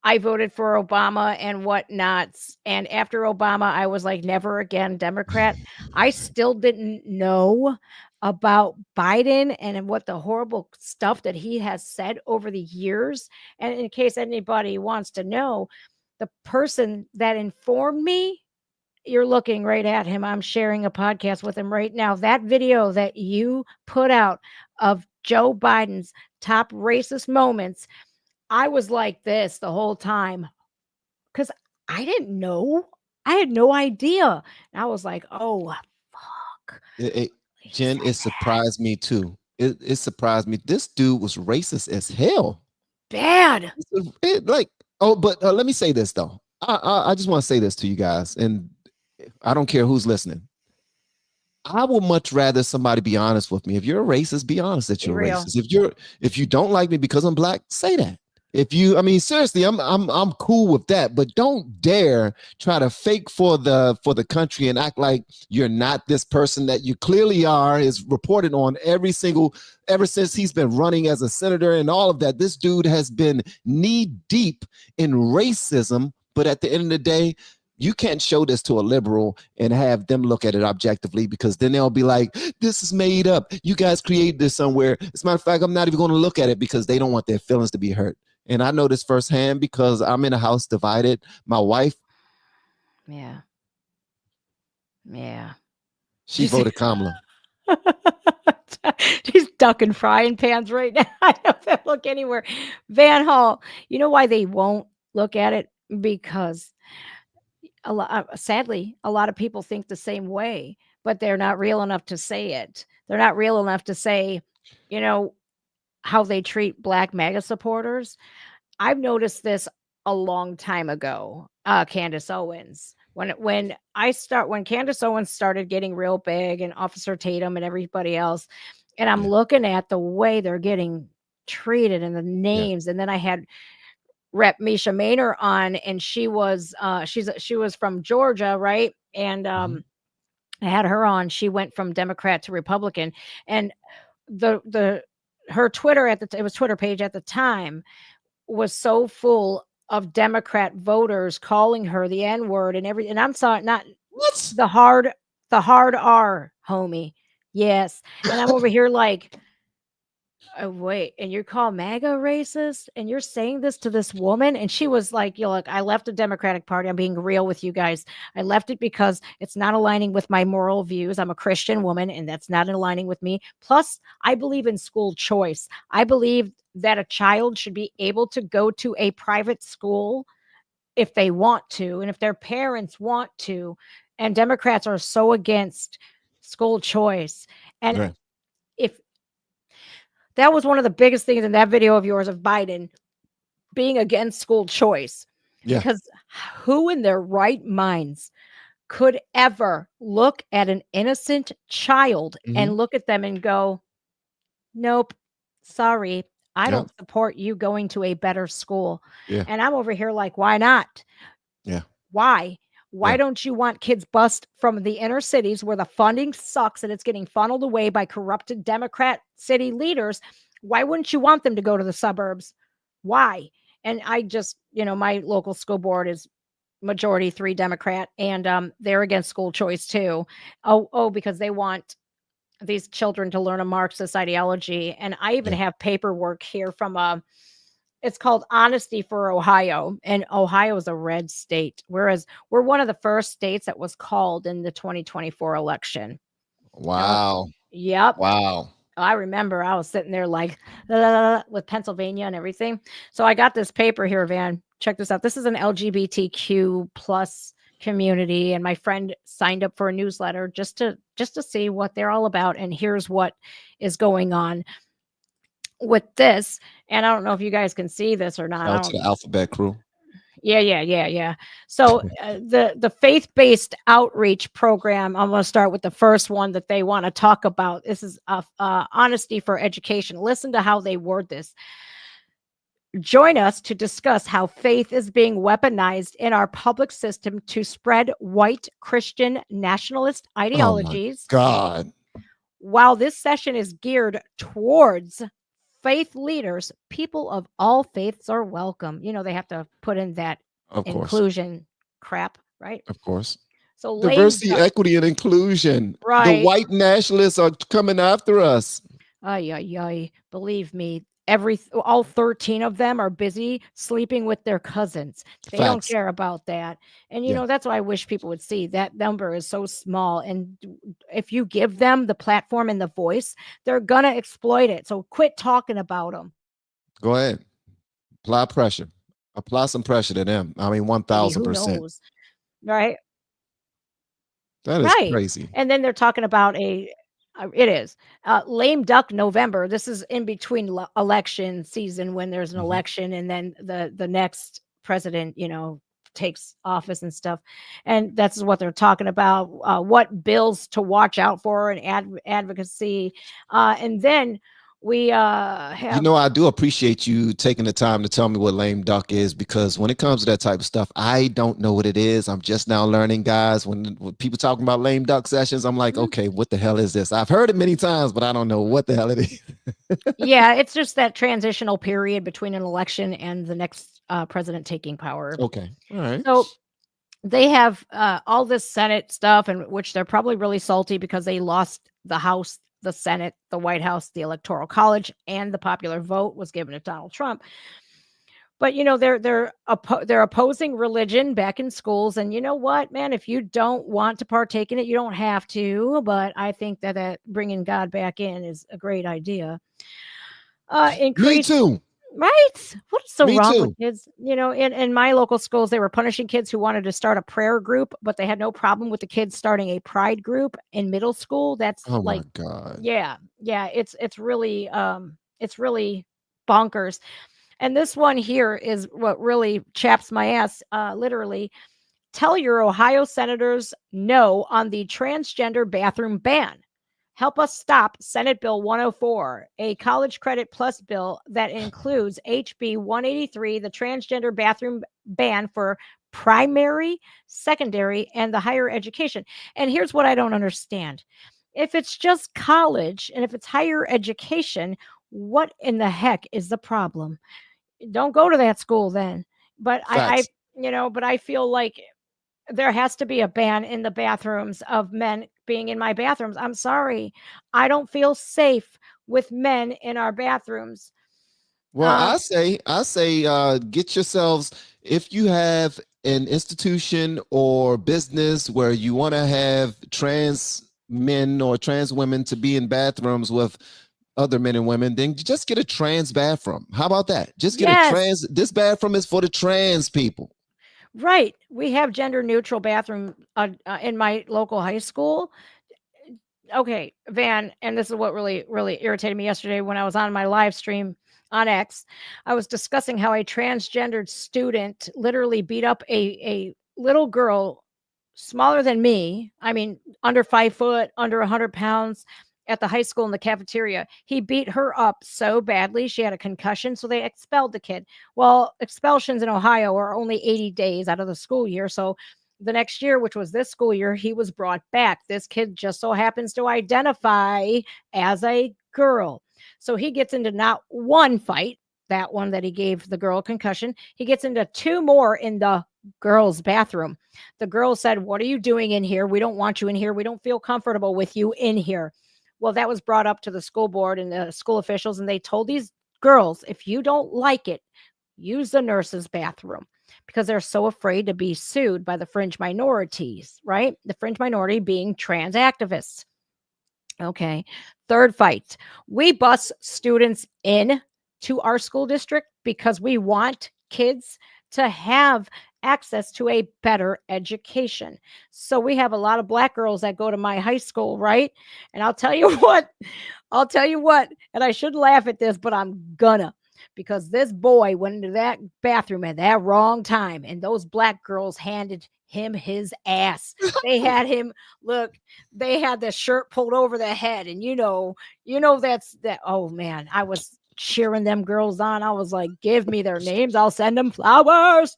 Speaker 1: I voted for Obama and whatnots, and after Obama, I was like, never again Democrat. I still didn't know about Biden and what the horrible stuff that he has said over the years. And in case anybody wants to know, the person that informed me, you're looking right at him. I'm sharing a podcast with him right now. That video that you put out of Joe Biden's top racist moments, I was like this the whole time because I didn't know. I had no idea. And I was like, oh, fuck.
Speaker 2: Jen, it surprised me too. It surprised me. This dude was racist as hell.
Speaker 1: Bad.
Speaker 2: But let me say this though. I just want to say this to you guys, and I don't care who's listening. I would much rather somebody be honest with me. If you're a racist, be honest that you're racist. If you don't like me because I'm black, say that. Seriously, I'm cool with that, but don't dare try to fake for the country and act like you're not this person that you clearly are. Is reported on ever since he's been running as a senator and all of that. This dude has been knee deep in racism, but at the end of the day, you can't show this to a liberal and have them look at it objectively, because then they'll be like, this is made up. You guys created this somewhere. As a matter of fact, I'm not even going to look at it because they don't want their feelings to be hurt. And I know this firsthand because I'm in a house divided. My wife.
Speaker 1: Yeah.
Speaker 2: She voted Kamala.
Speaker 1: She's ducking frying pans right now. I don't look anywhere. Van Hall, you know why they won't look at it? Because sadly, a lot of people think the same way, but they're not real enough to say it. They're not real enough to say, how they treat Black MAGA supporters. I've noticed this a long time ago. Candace Owens, when Candace Owens started getting real big, and Officer Tatum and everybody else, and I'm looking at the way they're getting treated and the names. And then I had Rep Misha Maynor on, and she was from Georgia, right? And I had her on. She went from Democrat to Republican, and her Twitter it was Twitter page at the time was so full of Democrat voters calling her the N word and everything. And I'm sorry, not
Speaker 2: What?
Speaker 1: the hard R, homie. Yes. And I'm over here like, oh, wait, and you call MAGA racist and you're saying this to this woman? And she was like, look, I left the Democratic Party. I'm being real with you guys. I left it because it's not aligning with my moral views. I'm a Christian woman and that's not aligning with me. Plus, I believe in school choice. I believe that a child should be able to go to a private school if they want to and if their parents want to. And Democrats are so against school choice. And
Speaker 2: Right.
Speaker 1: if that was one of the biggest things in that video of yours of Biden being against school choice.
Speaker 2: Yeah.
Speaker 1: Because who in their right minds could ever look at an innocent child and look at them and go, nope, sorry, I
Speaker 2: Yep.
Speaker 1: don't support you going to a better school.
Speaker 2: Yeah.
Speaker 1: And I'm over here like, why not?
Speaker 2: Yeah.
Speaker 1: Why? Why
Speaker 2: Yeah.
Speaker 1: don't you want kids bused from the inner cities where the funding sucks and it's getting funneled away by corrupted Democrat city leaders? Why wouldn't you want them to go to the suburbs? Why? And I just, my local school board is majority 3 Democrat, and they're against school choice too. Because they want these children to learn a Marxist ideology. And I even have paperwork here from it's called Honesty for Ohio, and Ohio is a red state, whereas we're one of the first states that was called in the 2024 election.
Speaker 2: Wow.
Speaker 1: Yep.
Speaker 2: Wow.
Speaker 1: I remember I was sitting there like with Pennsylvania and everything. So I got this paper here, Van. Check this out. This is an LGBTQ plus community, and my friend signed up for a newsletter just to see what they're all about. And here's what is going on with this. And I don't know if you guys can see this or not.
Speaker 2: Out to the alphabet crew.
Speaker 1: Yeah. So the faith-based outreach program, I'm going to start with the first one that they want to talk about. This is Honesty for Education. Listen to how they word this. Join us to discuss how faith is being weaponized in our public system to spread white Christian nationalist ideologies.
Speaker 2: Oh my God.
Speaker 1: While this session is geared towards faith leaders, people of all faiths are welcome. They have to put in that inclusion crap, right?
Speaker 2: Of course.
Speaker 1: So
Speaker 2: diversity, equity, and inclusion.
Speaker 1: Right.
Speaker 2: The white nationalists are coming after us.
Speaker 1: Believe me, all 13 of them are busy sleeping with their cousins. They don't care about that. And that's why I wish people would see that number is so small. And if you give them the platform and the voice, they're gonna exploit it. So quit talking about them.
Speaker 2: Go ahead. Apply pressure. Apply some pressure to them. I mean, 1,000%.
Speaker 1: Right.
Speaker 2: That is crazy.
Speaker 1: And then they're talking about it is lame duck November. This is in between election season when there's an election and then the next president, takes office and stuff. And that's what they're talking about. What bills to watch out for and advocacy. And then we have.
Speaker 2: I do appreciate you taking the time to tell me what lame duck is, because when it comes to that type of stuff, I don't know what it is. I'm just now learning, guys. When people talking about lame duck sessions, I'm like, okay, what the hell is this? I've heard it many times, but I don't know what the hell it is.
Speaker 1: Yeah, it's just that transitional period between an election and the next president taking power.
Speaker 2: Okay. All right.
Speaker 1: So they have all this Senate stuff, and which they're probably really salty because they lost the House, the Senate, the White House, the Electoral College, and the popular vote was given to Donald Trump. But they're opposing religion back in schools, and you know what, man? If you don't want to partake in it, you don't have to. But I think that bringing God back in is a great idea.
Speaker 2: Me too.
Speaker 1: Right? What is so
Speaker 2: Me
Speaker 1: wrong
Speaker 2: too.
Speaker 1: with kids? In my local schools, they were punishing kids who wanted to start a prayer group, but they had no problem with the kids starting a pride group in middle school. That's
Speaker 2: my God.
Speaker 1: Yeah. It's really bonkers. And this one here is what really chaps my ass. Literally, tell your Ohio senators no on the transgender bathroom ban. Help us stop Senate Bill 104, a college credit plus bill that includes HB 183, the transgender bathroom ban for primary, secondary, and the higher education. And here's what I don't understand. If it's just college and if it's higher education, what in the heck is the problem? Don't go to that school then. But
Speaker 2: Facts.
Speaker 1: but I feel like there has to be a ban in the bathrooms of men being in my bathrooms. I'm sorry. I don't feel safe with men in our bathrooms.
Speaker 2: Well,
Speaker 1: Um,
Speaker 2: I say, get yourselves, if you have an institution or business where you want to have trans men or trans women to be in bathrooms with other men and women, then just get a trans bathroom. How about that? Just get a
Speaker 1: yes,
Speaker 2: trans, this bathroom is for the trans people.
Speaker 1: right. We have gender neutral bathroom in my local high school. Okay, Van, and this is what really, really irritated me yesterday when I was on my live stream on X. I was discussing how a transgendered student literally beat up a little girl smaller than me. I mean, under 5 foot, under 100 pounds at the high school in the cafeteria. He beat her up so badly. She had a concussion. So they expelled the kid. Well, expulsions in Ohio are only 80 days out of the school year. So the next year, which was this school year, he was brought back. This kid just so happens to identify as a girl. So he gets into not one fight, that one that he gave the girl a concussion. He gets into two more in the girls' bathroom. The girl said, "What are you doing in here? We don't want you in here. We don't feel comfortable with you in here." Well, that was brought up to the school board and the school officials, and they told these girls, if you don't like it, use the nurse's bathroom, because they're so afraid to be sued by the fringe minorities, right? The fringe minority being trans activists. Okay. Third fight. We bus students in to our school district because we want kids to have access to a better education. So we have a lot of black girls that go to my high school, right? And I'll tell you what, and I should laugh at this, but I'm gonna, because this boy went into that bathroom at that wrong time, and those black girls handed him his ass. They had him look, they had the shirt pulled over the head, and that's that. Oh man, I was cheering them girls on. I was like, give me their names, I'll send them flowers.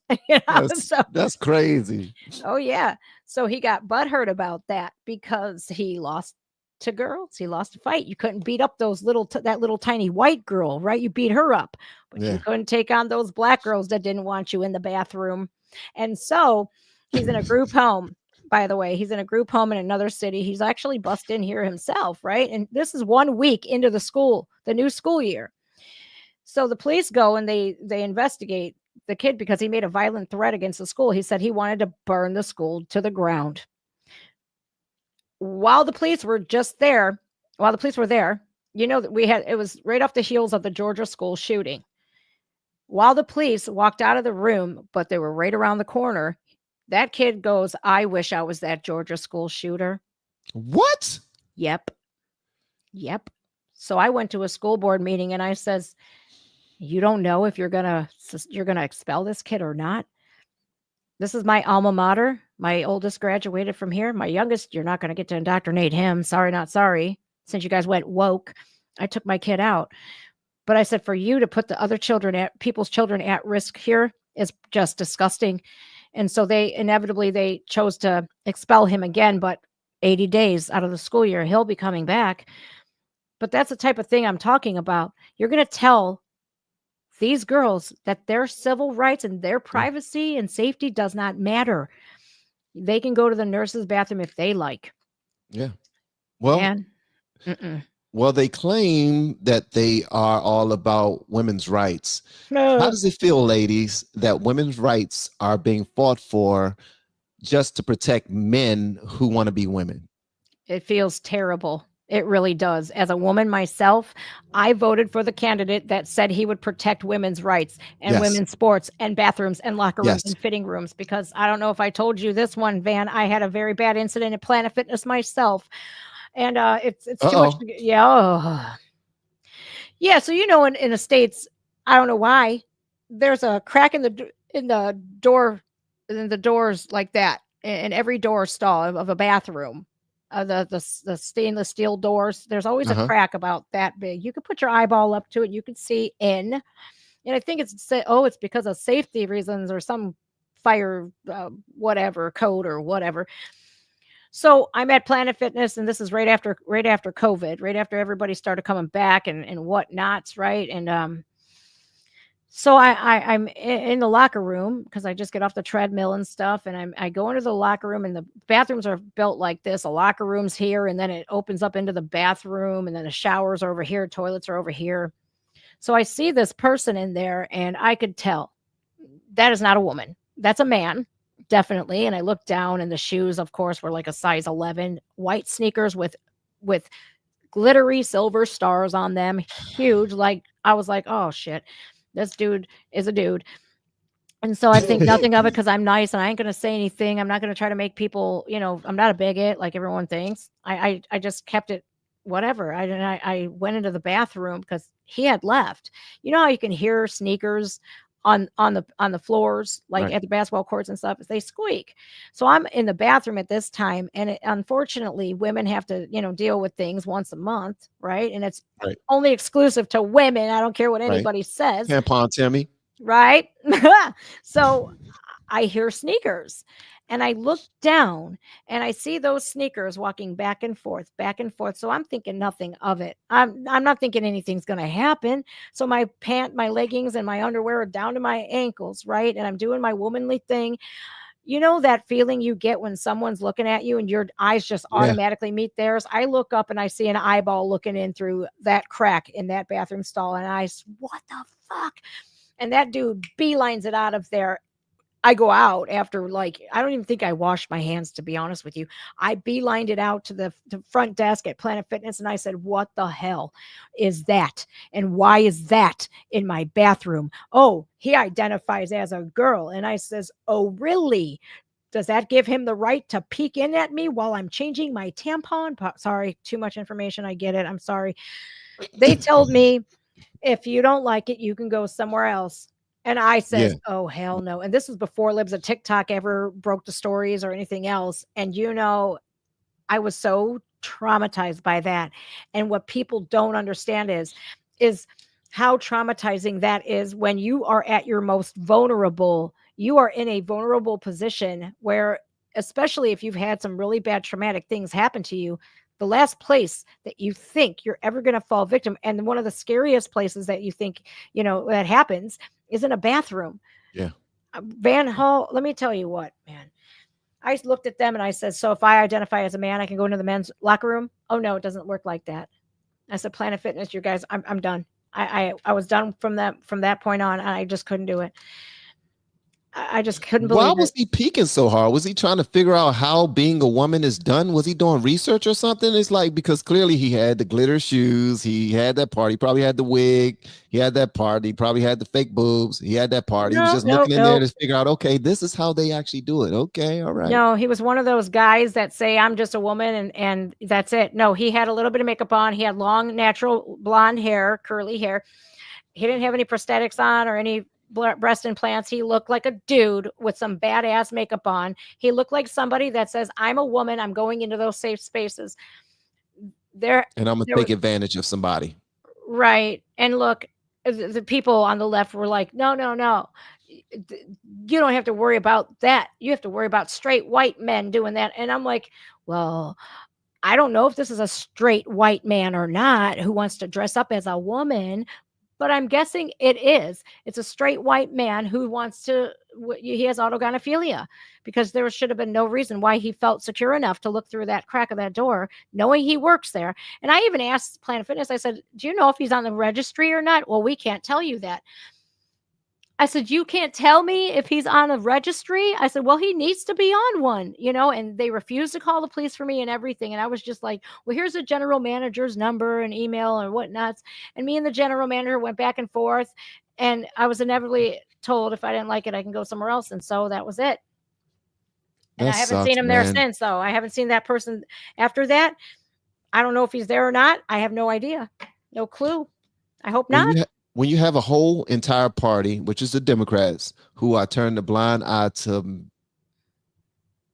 Speaker 2: That's crazy.
Speaker 1: Oh yeah. So he got butthurt about that because he lost to girls. He lost a fight. You couldn't beat up those that little tiny white girl, right? You beat her up, but
Speaker 2: Yeah.
Speaker 1: you couldn't take on those black girls that didn't want you in the bathroom. And so he's in a group home. By the way, he's in a group home in another city. He's actually bussed in here himself, right? And this is 1 week into the new school year. So the police go and they investigate the kid because he made a violent threat against the school. He said he wanted to burn the school to the ground. While the police were there, that it was right off the heels of the Georgia school shooting. While the police walked out of the room, but they were right around the corner, that kid goes, "I wish I was that Georgia school shooter."
Speaker 2: What?
Speaker 1: Yep. So I went to a school board meeting and I says, "You don't know if you're gonna expel this kid or not. This is my alma mater. My oldest graduated from here. My youngest, you're not going to get to indoctrinate him. Sorry, not sorry. Since you guys went woke, I took my kid out." But I said, for you to put the other people's children at risk here is just disgusting. And so they chose to expel him again, but 80 days out of the school year, he'll be coming back. But that's the type of thing I'm talking about. You're going to tell these girls that their civil rights and their privacy and safety does not matter. They can go to the nurse's bathroom if they like.
Speaker 2: Yeah. Well,
Speaker 1: and
Speaker 2: well, they claim that they are all about women's rights. How does it feel, ladies, that women's rights are being fought for just to protect men who want to be women?
Speaker 1: It feels terrible. It really does. As a woman myself, I voted for the candidate that said he would protect women's rights and
Speaker 2: Yes.
Speaker 1: women's sports and bathrooms and locker rooms
Speaker 2: Yes.
Speaker 1: and fitting rooms, because I don't know if I told you this one, Van, I had a very bad incident at Planet Fitness myself. And it's too much. Yeah. Yeah. So, in the States, I don't know why there's a crack in the door, in the doors like that, in every door stall of a bathroom. the stainless steel doors. There's always a
Speaker 2: Uh-huh.
Speaker 1: crack about that big. You could put your eyeball up to it. You could see in. And I think it's because of safety reasons or some fire whatever code or whatever. So I'm at Planet Fitness, and this is right after COVID, right after everybody started coming back and whatnots, right? And so I'm in the locker room because I just get off the treadmill and stuff, and I go into the locker room, and the bathrooms are built like this. A locker room's here, and then it opens up into the bathroom, and then the showers are over here, toilets are over here. So I see this person in there, and I could tell that is not a woman. That's a man, definitely. And I looked down, and the shoes, of course, were like a size 11, white sneakers with glittery silver stars on them, huge. Like I was like, oh shit, this dude is a dude. And so I think nothing of it because I'm nice and I ain't gonna say anything. I'm not gonna try to make people, I'm not a bigot like everyone thinks. I just kept it whatever. I went into the bathroom because he had left. You know how you can hear sneakers on the floors, like
Speaker 2: Right.
Speaker 1: at the basketball courts and stuff, they squeak. So I'm in the bathroom at this time, and unfortunately, women have to, deal with things once a month, right? And it's
Speaker 2: Right.
Speaker 1: only exclusive to women. I don't care what
Speaker 2: Right.
Speaker 1: anybody says,
Speaker 2: Tampon Timmy.
Speaker 1: right? So I hear sneakers, and I look down, and I see those sneakers walking back and forth, back and forth. So I'm thinking nothing of it. I'm not thinking anything's going to happen. So my leggings and my underwear are down to my ankles, right? And I'm doing my womanly thing. You know that feeling you get when someone's looking at you and your eyes just
Speaker 2: Yeah.
Speaker 1: automatically meet theirs? I look up and I see an eyeball looking in through that crack in that bathroom stall, and what the fuck? And that dude beelines it out of there. I go out after, like, I don't even think I washed my hands, to be honest with you. I beelined it out to the front desk at Planet Fitness, and I said, what the hell is that? And why is that in my bathroom? Oh, he identifies as a girl. And I says, oh, really? Does that give him the right to peek in at me while I'm changing my tampon? Sorry, too much information. I get it. I'm sorry. They told me, if you don't like it, you can go somewhere else. And I says,
Speaker 2: Yeah.
Speaker 1: oh, hell no. And this was before Libs of TikTok ever broke the stories or anything else. And, I was so traumatized by that. And what people don't understand is how traumatizing that is when you are at your most vulnerable. You are in a vulnerable position where, especially if you've had some really bad traumatic things happen to you, the last place that you think you're ever going to fall victim, and one of the scariest places that you think, that happens, is in a bathroom.
Speaker 2: Yeah.
Speaker 1: Van Hall, let me tell you what, man. I looked at them and I said, so if I identify as a man, I can go into the men's locker room? Oh, no, it doesn't work like that. I said, Planet Fitness, you guys, I'm done. I was done from that point on. And I just couldn't do it. I just couldn't
Speaker 2: Why
Speaker 1: believe
Speaker 2: was
Speaker 1: it.
Speaker 2: he peeking so hard? Was he trying to figure out how being a woman is done? Was he doing research or something? It's like, because clearly he had the glitter shoes, he had that party, probably had the wig, he had that party, probably had the fake boobs, he had that party. He was just looking in there to figure out, okay, this is how they actually do it. Okay, all right.
Speaker 1: No, he was one of those guys that say, I'm just a woman and that's it. No, he had a little bit of makeup on. He had long, natural blonde hair, curly hair. He didn't have any prosthetics on or any breast implants. He looked like a dude with some badass makeup on. He looked like somebody that says, I'm a woman. I'm going into those safe spaces.
Speaker 2: And I'm going to take advantage of somebody.
Speaker 1: Right. And look, the people on the left were like, no. You don't have to worry about that. You have to worry about straight white men doing that. And I'm like, well, I don't know if this is a straight white man or not who wants to dress up as a woman, but I'm guessing it is. It's a straight white man who he has autogynephilia, because there should have been no reason why he felt secure enough to look through that crack of that door, knowing he works there. And I even asked Planet Fitness, I said, do you know if he's on the registry or not? Well, we can't tell you that. I said, you can't tell me if he's on a registry? I said, well, he needs to be on one, and they refused to call the police for me and everything. And I was just like, well, here's the general manager's number and email and whatnot. And me and the general manager went back and forth. And I was inevitably told if I didn't like it, I can go somewhere else. And so that was it. And I haven't seen him there since, though. I haven't seen that person after that. I don't know if he's there or not. I have no idea. No clue. I hope not.
Speaker 2: When you have a whole entire party, which is the Democrats, who are turning a blind eye to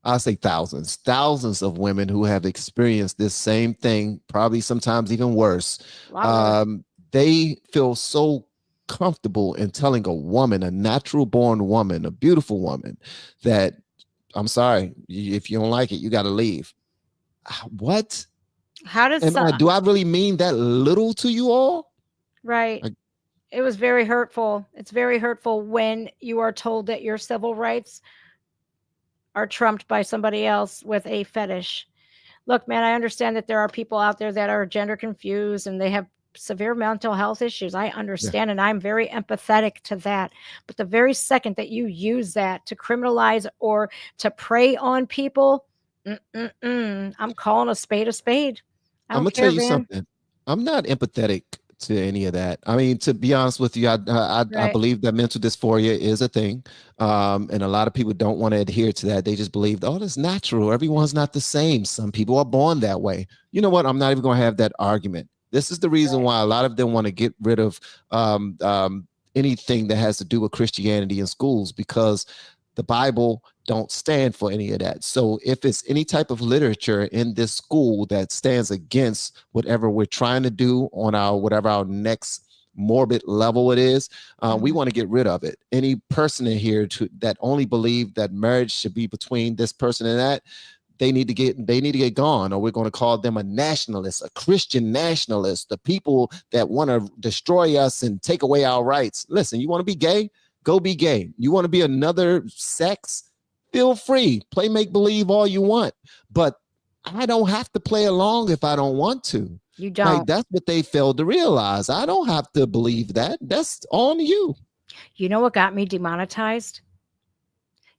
Speaker 2: I say thousands of women who have experienced this same thing, probably sometimes even worse.
Speaker 1: A lot worse.
Speaker 2: They feel so comfortable in telling a woman, a natural born woman, a beautiful woman, that I'm sorry, if you don't like it, you got to leave. What?
Speaker 1: How does
Speaker 2: Do I really mean that little to you all?
Speaker 1: right?
Speaker 2: Like,
Speaker 1: It was very hurtful. It's very hurtful when you are told that your civil rights are trumped by somebody else with a fetish. Look, man, I understand that there are people out there that are gender confused and they have severe mental health issues. I
Speaker 2: yeah.
Speaker 1: understand, and I'm very empathetic to that. But the very second that you use that to criminalize or to prey on people, I'm calling a spade a spade. I
Speaker 2: I'm
Speaker 1: don't
Speaker 2: gonna tell
Speaker 1: care,
Speaker 2: you
Speaker 1: man.
Speaker 2: something. I'm not empathetic to any of that. I mean, to be honest with you, I
Speaker 1: Right.
Speaker 2: believe that mental dysphoria is a thing, and a lot of people don't want to adhere to that. They just believe, oh, that's natural. Everyone's not the same. Some people are born that way. You know what? I'm not even going to have that argument. This is the reason why a lot of them want to get rid of anything that has to do with Christianity in schools, because the Bible don't stand for any of that. So if it's any type of literature in this school that stands against whatever we're trying to do on our whatever our next morbid level it is, we want to get rid of it. Any person in here that only believe that marriage should be between this person and that, they need to get gone, or we're going to call them a nationalist, a Christian nationalist, the people that want to destroy us and take away our rights. Listen, you want to be gay? Go be gay. You want to be another sex? Feel free. Play make believe all you want. But I don't have to play along if I don't want to.
Speaker 1: You
Speaker 2: Like,
Speaker 1: don't.
Speaker 2: that's what they failed to realize. I don't have to believe that. That's on you.
Speaker 1: You know what got me demonetized?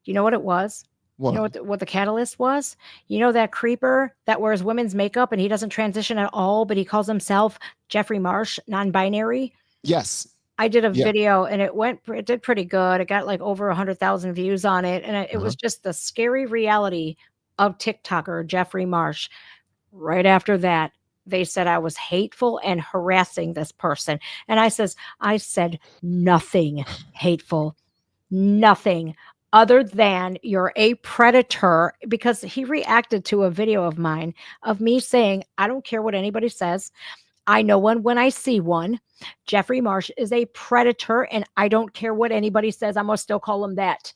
Speaker 1: You know what it was? You know
Speaker 2: What?
Speaker 1: what the catalyst was? You know that creeper that wears women's makeup and he doesn't transition at all, but he calls himself Jeffrey Marsh, non-binary?
Speaker 2: Yes.
Speaker 1: I did a
Speaker 2: Yeah.
Speaker 1: video and it did pretty good. It got like over 100,000 views on it. And it was just the scary reality of TikToker Jeffrey Marsh. Right after that, they said I was hateful and harassing this person. And I said nothing hateful, nothing other than you're a predator, because he reacted to a video of mine of me saying, I don't care what anybody says. I know one when I see one. Jeffrey Marsh is a predator, and I don't care what anybody says. I'm going to still call him that.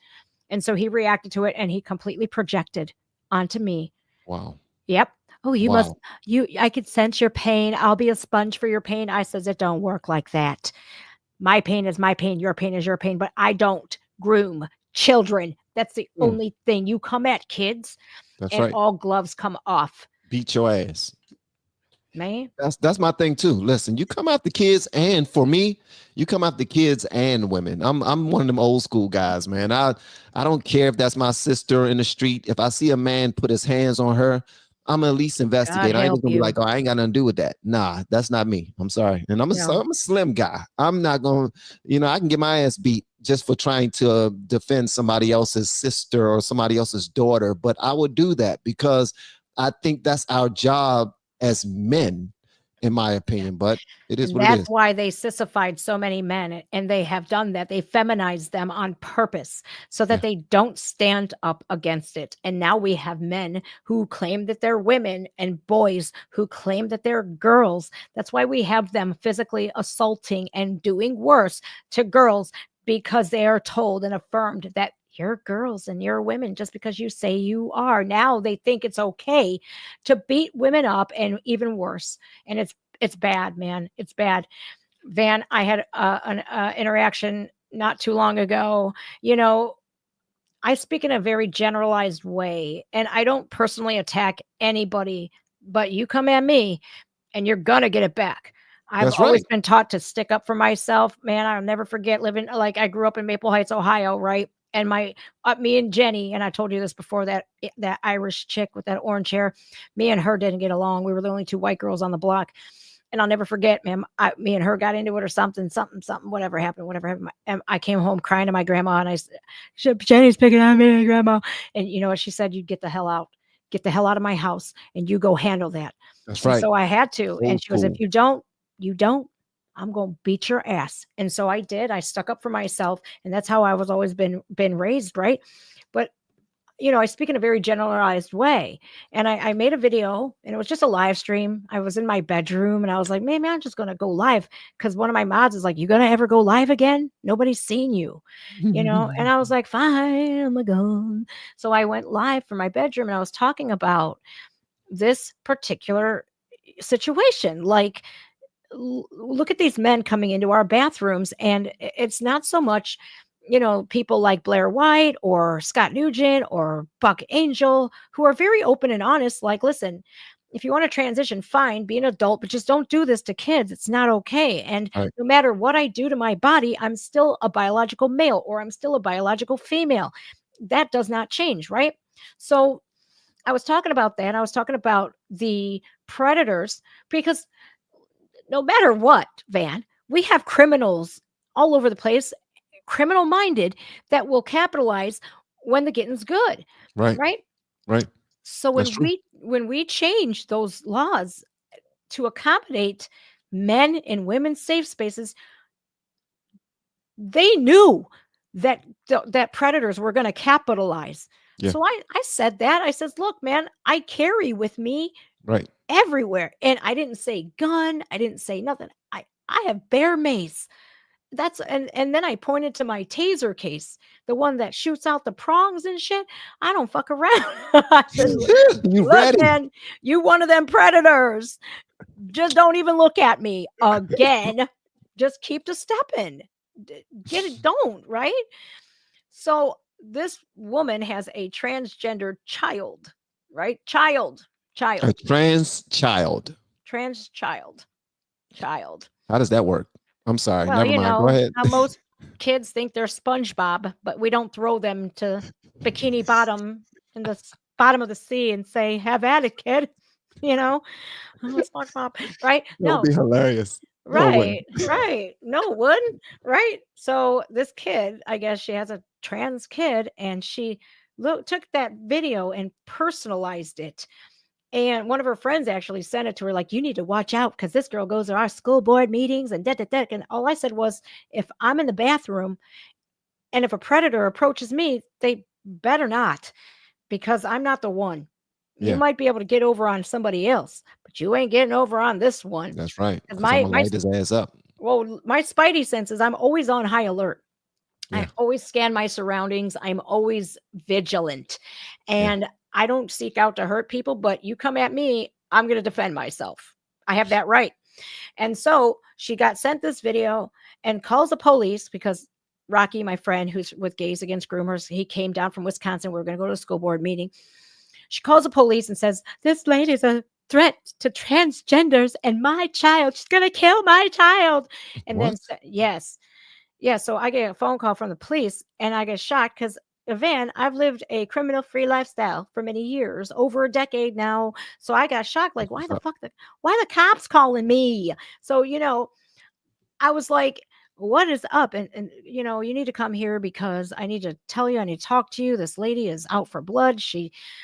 Speaker 1: And so he reacted to it and he completely projected onto me.
Speaker 2: Wow.
Speaker 1: Yep. Oh,
Speaker 2: Wow.
Speaker 1: I could sense your pain. I'll be a sponge for your pain. I says, it don't work like that. My pain is my pain. Your pain is your pain, but I don't groom children. That's the only thing. You come at kids
Speaker 2: That's
Speaker 1: and
Speaker 2: right.
Speaker 1: all gloves come off.
Speaker 2: Beat your ass.
Speaker 1: Man.
Speaker 2: That's my thing too. Listen, you come after kids, and for me, you come after kids and women. I'm one of them old school guys, man. I don't care if that's my sister in the street. If I see a man put his hands on her, I'm at least
Speaker 1: God
Speaker 2: investigate. I ain't
Speaker 1: help
Speaker 2: just gonna be
Speaker 1: you.
Speaker 2: like, oh, I ain't got nothing to do with that. Nah, that's not me. I'm sorry. And I'm
Speaker 1: No.
Speaker 2: a slim guy. I'm not gonna, I can get my ass beat just for trying to defend somebody else's sister or somebody else's daughter. But I would do that because I think that's our job as men, in my opinion. But it is
Speaker 1: And
Speaker 2: what it
Speaker 1: that's
Speaker 2: is.
Speaker 1: why they sissified so many men, and they have done that. They feminized them on purpose so that
Speaker 2: Yeah.
Speaker 1: they don't stand up against it. And now we have men who claim that they're women and boys who claim that they're girls. That's why we have them physically assaulting and doing worse to girls, because they are told and affirmed that you're girls and you're women just because you say you are. Now they think it's okay to beat women up, and even worse. And it's bad, man. It's bad. Van, I had an interaction not too long ago. I speak in a very generalized way, and I don't personally attack anybody, but you come at me and you're going to get it back. I've
Speaker 2: That's
Speaker 1: always
Speaker 2: right.
Speaker 1: been taught to stick up for myself. Man, I'll never forget living, like, I grew up in Maple Heights, Ohio, right? And me and Jenny, and I told you this before, that Irish chick with that orange hair, me and her didn't get along. We were the only two white girls on the block. And I'll never forget, man, me and her got into it or something, whatever happened. And I came home crying to my grandma, and I said, Jenny's picking on me, grandma. And you know what she said? You get the hell out. Get the hell out of my house, and you go handle that.
Speaker 2: That's
Speaker 1: And
Speaker 2: right.
Speaker 1: so I had to. And
Speaker 2: Old
Speaker 1: she goes, if
Speaker 2: school.
Speaker 1: you don't, I'm going to beat your ass. And so I did. I stuck up for myself. And that's how I was always been raised, right? But I speak in a very generalized way. And I made a video, and it was just a live stream. I was in my bedroom and I was like, maybe I'm just going to go live. Cause one of my mods is like, you going to ever go live again? Nobody's seen you, and I was like, fine, oh my God. So I went live from my bedroom and I was talking about this particular situation. Like, look at these men coming into our bathrooms, and it's not so much people like Blair White or Scott Nugent or Buck Angel, who are very open and honest, like, listen, if you want to transition, fine, be an adult, but just don't do this to kids. It's not okay. And
Speaker 2: Right.
Speaker 1: no matter what I do to my body, I'm still a biological male or I'm still a biological female. That does not change, right? So I was talking about that. I was talking about the predators, because no matter what, Van, we have criminals all over the place, criminal minded, that will capitalize when the getting's good,
Speaker 2: Right.
Speaker 1: right?
Speaker 2: Right.
Speaker 1: So
Speaker 2: That's true.
Speaker 1: when we change those laws to accommodate men and women's safe spaces, they knew that that predators were going to capitalize.
Speaker 2: Yeah.
Speaker 1: So I said that. I says, look, man, I carry with me
Speaker 2: Right.
Speaker 1: everywhere. And I didn't say gun. I didn't say nothing. I have bear mace. That's and then I pointed to my taser case, the one that shoots out the prongs and shit. I don't fuck around. I said,
Speaker 2: You
Speaker 1: look,
Speaker 2: ready?
Speaker 1: man, you one of them predators. Just don't even look at me again. Just keep the stepping. Get it, don't, right? So this woman has a transgender child, right? Child.
Speaker 2: A trans child.
Speaker 1: Trans child.
Speaker 2: How does that work? I'm sorry.
Speaker 1: Well,
Speaker 2: Never mind. Go ahead.
Speaker 1: how most kids think they're SpongeBob, but we don't throw them to Bikini Bottom in the bottom of the sea and say, "Have at it, kid." Oh, SpongeBob, right?
Speaker 2: That would
Speaker 1: No,
Speaker 2: be hilarious. No, it wouldn't.
Speaker 1: right. No, it wouldn't, right? So this kid, I guess she has a trans kid, and she took that video and personalized it. And one of her friends actually sent it to her, like, you need to watch out because this girl goes to our school board meetings and da. And all I said was, if I'm in the bathroom and if a predator approaches me, they better not, because I'm not the one. You
Speaker 2: Yeah.
Speaker 1: might be able to get over on somebody else, but you ain't getting over on this one.
Speaker 2: That's right.
Speaker 1: 'Cause
Speaker 2: Because I'm gonna light his ass up.
Speaker 1: well, my spidey senses, I'm always on high alert.
Speaker 2: Yeah.
Speaker 1: I always scan my surroundings. I'm always vigilant.
Speaker 2: Yeah.
Speaker 1: And I don't seek out to hurt people, but you come at me, I'm going to defend myself. I have that right. And so she got sent this video and calls the police because Rocky, my friend who's with Gays Against Groomers, he came down from Wisconsin. We were going to go to a school board meeting. She calls the police and says, this lady is a threat to transgenders and my child. She's going to kill my child. And
Speaker 2: What?
Speaker 1: then, yes. Yeah, so I get a phone call from the police and I get shocked because, Van, I've lived a criminal-free lifestyle for many years, over a decade now. So I got shocked, like, why the cops calling me? So, I was like, what is up? And you need to come here because I need to tell you, I need to talk to you. This lady is out for blood.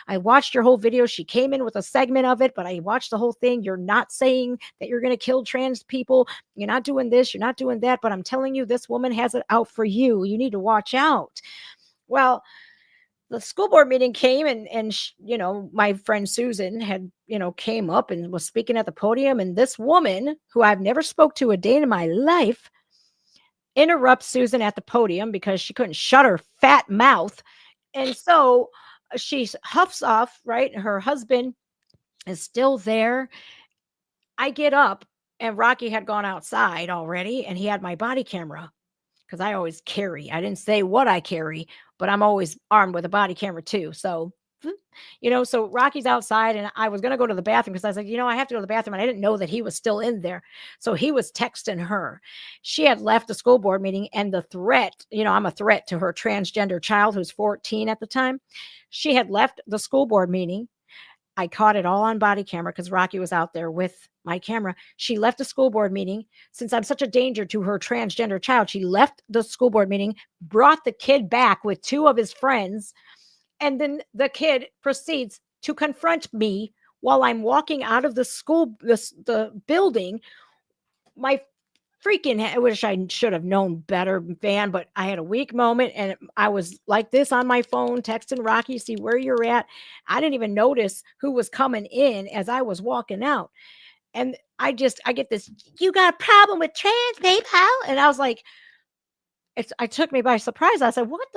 Speaker 1: I watched your whole video. She came in with a segment of it, but I watched the whole thing. You're not saying that you're going to kill trans people. You're not doing this. You're not doing that. But I'm telling you, this woman has it out for you. You need to watch out. Well, the school board meeting came and my friend Susan had, came up and was speaking at the podium. And this woman, who I've never spoke to a day in my life, interrupts Susan at the podium because she couldn't shut her fat mouth. And so she huffs off, right? Her husband is still there. I get up and Rocky had gone outside already and he had my body camera because I always carry. I didn't say what I carry, but I'm always armed with a body camera too. So so Rocky's outside and I was going to go to the bathroom because I was like, I have to go to the bathroom. And I didn't know that he was still in there. So he was texting her. She had left the school board meeting and the threat, I'm a threat to her transgender child who's 14 at the time. She had left the school board meeting. I caught it all on body camera because Rocky was out there with my camera. She left the school board meeting. Since I'm such a danger to her transgender child, she left the school board meeting, brought the kid back with two of his friends. And then the kid proceeds to confront me while I'm walking out of the school, the building. My I wish I should have known better, Van, but I had a weak moment and I was like this on my phone, texting Rocky, see where you're at. I didn't even notice who was coming in as I was walking out. And I get this, you got a problem with trans PayPal? And I was like, I took me by surprise. I said, what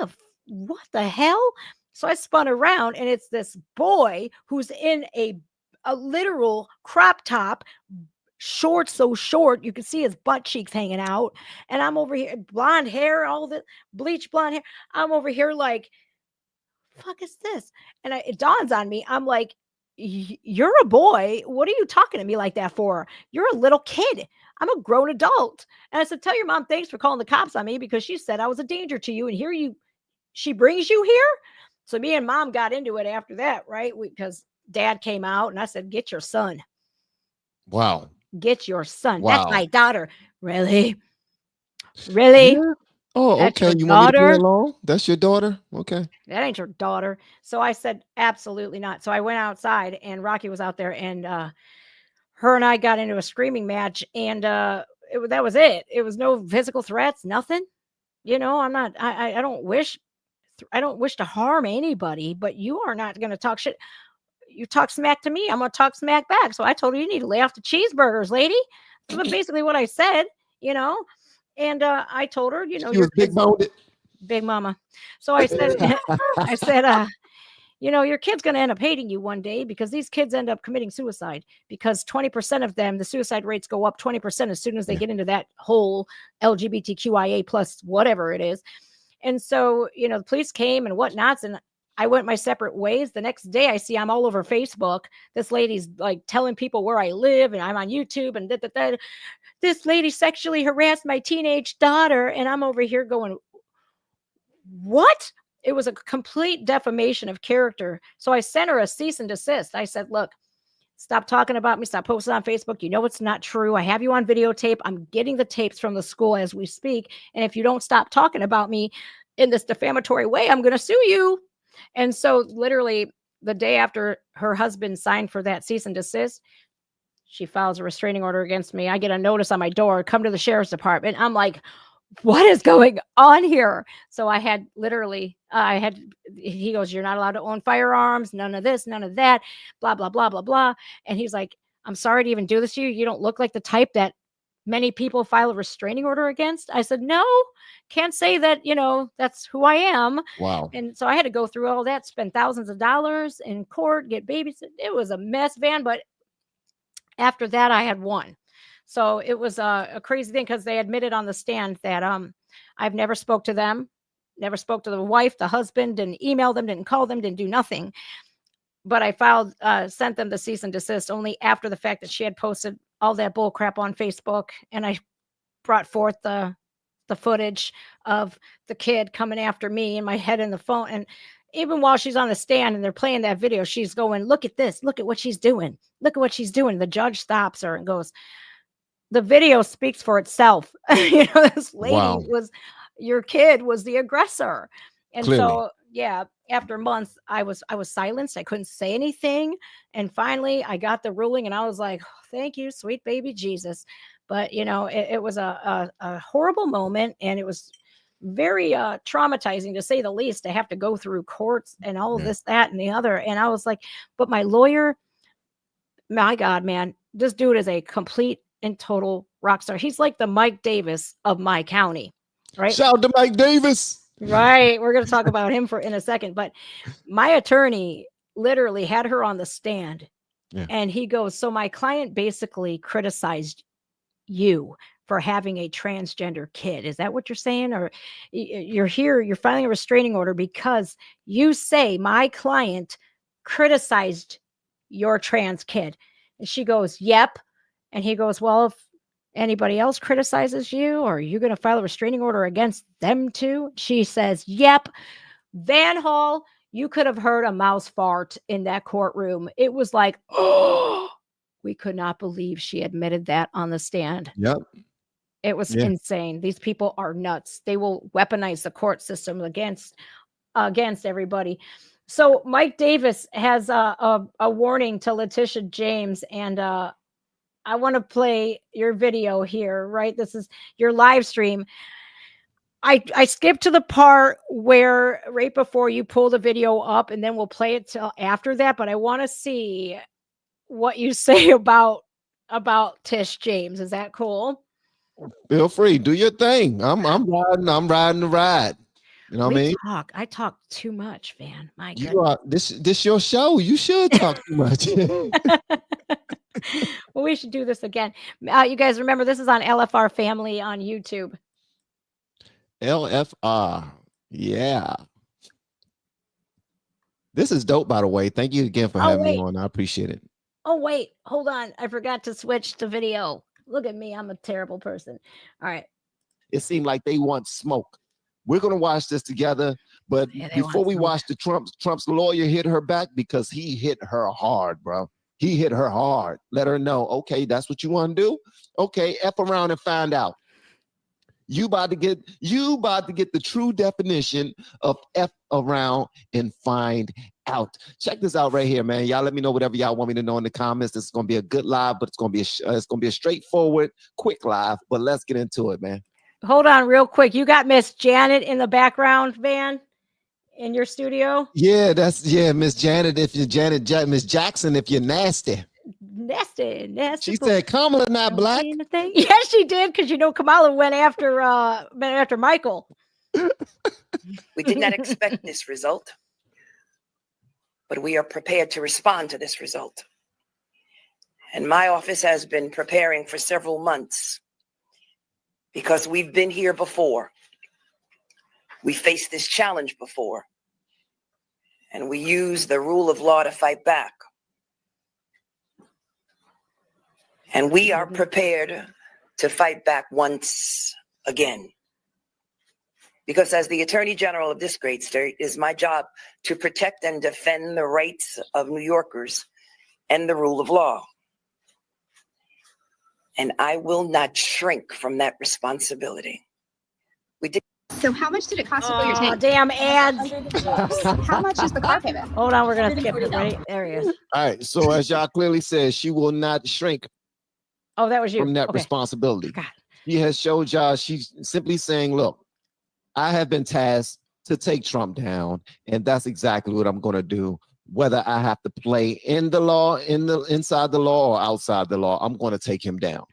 Speaker 1: the hell? So I spun around and it's this boy who's in a literal crop top, short, so short you can see his butt cheeks hanging out, and I'm over here, blonde hair, all the bleach blonde hair. I'm over here like, fuck is this? And it dawns on me, I'm like, you're a boy, what are you talking to me like that for? You're a little kid, I'm a grown adult. And I said, tell your mom thanks for calling the cops on me, because she said I was a danger to you, and she brings you here. So me and mom got into it after that, right? Because dad came out and I said, get your son.
Speaker 2: Wow.
Speaker 1: Get your son.
Speaker 2: Wow.
Speaker 1: That's my daughter. Really? Really?
Speaker 2: Yeah. Oh,
Speaker 1: That's
Speaker 2: okay.
Speaker 1: your
Speaker 2: You want me to play
Speaker 1: daughter?
Speaker 2: along? That's your daughter? Okay.
Speaker 1: That ain't your daughter. So I said, absolutely not. So I went outside and Rocky was out there, and her and I got into a screaming match, and that was it. It was no physical threats, nothing. You know, I don't wish to harm anybody, but you are not going to talk shit. You talk smack to me, I'm going to talk smack back. So I told her, you need to lay off the cheeseburgers, lady. That's basically what I said, you know. And I told her, you know,
Speaker 2: She
Speaker 1: your
Speaker 2: was big boned.
Speaker 1: big mama. So I said, I said, you know, your kid's going to end up hating you one day, because these kids end up committing suicide, because 20% of them, the suicide rates go up 20% as soon as they get into that whole LGBTQIA plus whatever it is. And so, you know, the police came and whatnots, and I went my separate ways. The next day I see I'm all over Facebook. This lady's like telling people where I live, and I'm on YouTube, and this lady sexually harassed my teenage daughter. And I'm over here going, what? It was a complete defamation of character. So I sent her a cease and desist. I said, look, stop talking about me. Stop posting on Facebook. You know it's not true. I have you on videotape. I'm getting the tapes from the school as we speak. And if you don't stop talking about me in this defamatory way, I'm going to sue you. And so literally the day after her husband signed for that cease and desist, she files a restraining order against me. I get a notice on my door, come to the sheriff's department. I'm like, what is going on here? So I had literally, he goes, you're not allowed to own firearms, none of this, none of that, blah, blah, blah, blah, blah. And he's like, I'm sorry to even do this to you. You don't look like the type that many people file a restraining order against. I said, no, can't say that, you know, that's who I am.
Speaker 2: Wow.
Speaker 1: And so I had to go through all that, spend thousands of dollars in court, get babysit. It was a mess, Van. But after that, I had won. So it was a crazy thing, because they admitted on the stand that I've never spoke to them, never spoke to the wife, the husband, didn't email them, didn't call them, didn't do nothing. But I sent them the cease and desist only after the fact that she had posted all that bull crap on Facebook. And I brought forth the footage of the kid coming after me and my head in the phone. And even while she's on the stand and they're playing that video, she's going, look at this, look at what she's doing. Look at what she's doing. The judge stops her and goes, the video speaks for itself. You know, this lady your kid was the aggressor. And
Speaker 2: Clearly.
Speaker 1: So, yeah, after months, I was silenced. I couldn't say anything. And finally I got the ruling, and I was like, oh, thank you, sweet baby Jesus. But, you know, it was a horrible moment, and it was very traumatizing, to say the least, to have to go through courts and all of this, that, and the other. And I was like, but my lawyer, my God, man, this dude is a complete and total rock star. He's like the Mike Davis of my county, right?
Speaker 2: Shout out to Mike Davis.
Speaker 1: Right. We're going to talk about him in a second. But my attorney literally had her on the stand, and he goes, so my client basically criticized you for having a transgender kid. Is that what you're saying? Or you're here, you're filing a restraining order because you say my client criticized your trans kid. And she goes, yep. And he goes, well, if anybody else criticizes you, are you going to file a restraining order against them too? She says, yep. Van Hall, you could have heard a mouse fart in that courtroom. It was like, oh, we could not believe she admitted that on the stand.
Speaker 2: Yep.
Speaker 1: It was insane. These people are nuts. They will weaponize the court system against everybody. So Mike Davis has a warning to Letitia James, and I want to play your video here, right? This is your live stream. I skipped to the part where right before you pull the video up, and then we'll play it till after that. But I want to see what you say about Tish James. Is that cool?
Speaker 2: Feel free, do your thing. I'm riding the ride. You know what I mean?
Speaker 1: I talk too much, Van. My goodness.
Speaker 2: You are this your show. You should talk too much.
Speaker 1: Well, we should do this again. You guys remember this is on LFR Family on YouTube.
Speaker 2: LFR. Yeah. This is dope, by the way. Thank you again for having me on. I appreciate it.
Speaker 1: Oh, wait. Hold on. I forgot to switch to video. Look at me. I'm a terrible person. All right.
Speaker 2: It seemed like they want smoke. We're going to watch this together. But before we watch the Trump's lawyer hit her back because he hit her hard, bro. He hit her hard. Let her know, okay, that's what you want to do? Okay, F around and find out. You about to get the true definition of F around and find out. Check this out right here, man. Y'all let me know whatever y'all want me to know in the comments. This is gonna be a good live, but it's gonna be a straightforward, quick live. But let's get into it, man.
Speaker 1: Hold on, real quick. You got Miss Janet in the background, Van, in your studio.
Speaker 2: Yeah, Miss Janet. If you're Miss Jackson, if you're nasty.
Speaker 1: Nasty.
Speaker 2: She said Kamala not black.
Speaker 1: Yes, she did, because Kamala went after Michael.
Speaker 4: We did not expect this result, but we are prepared to respond to this result. And my office has been preparing for several months because we've been here before. We faced this challenge before, and we use the rule of law to fight back. And we are prepared to fight back once again. Because as the Attorney General of this great state, it is my job to protect and defend the rights of New Yorkers and the rule of law. And I will not shrink from that responsibility. We did.
Speaker 5: So how much did it cost to fill your tank?
Speaker 1: Damn ads.
Speaker 5: How much is the car payment?
Speaker 1: Hold on, we're going to skip it. Right? There he is.
Speaker 2: All right, so as y'all clearly said, she will not shrink
Speaker 1: Oh, that was you.
Speaker 2: from that responsibility.
Speaker 1: God.
Speaker 2: She has showed y'all, she's simply saying, look, I have been tasked to take Trump down, and that's exactly what I'm going to do. Whether I have to play in the law, inside the law or outside the law, I'm going to take him down.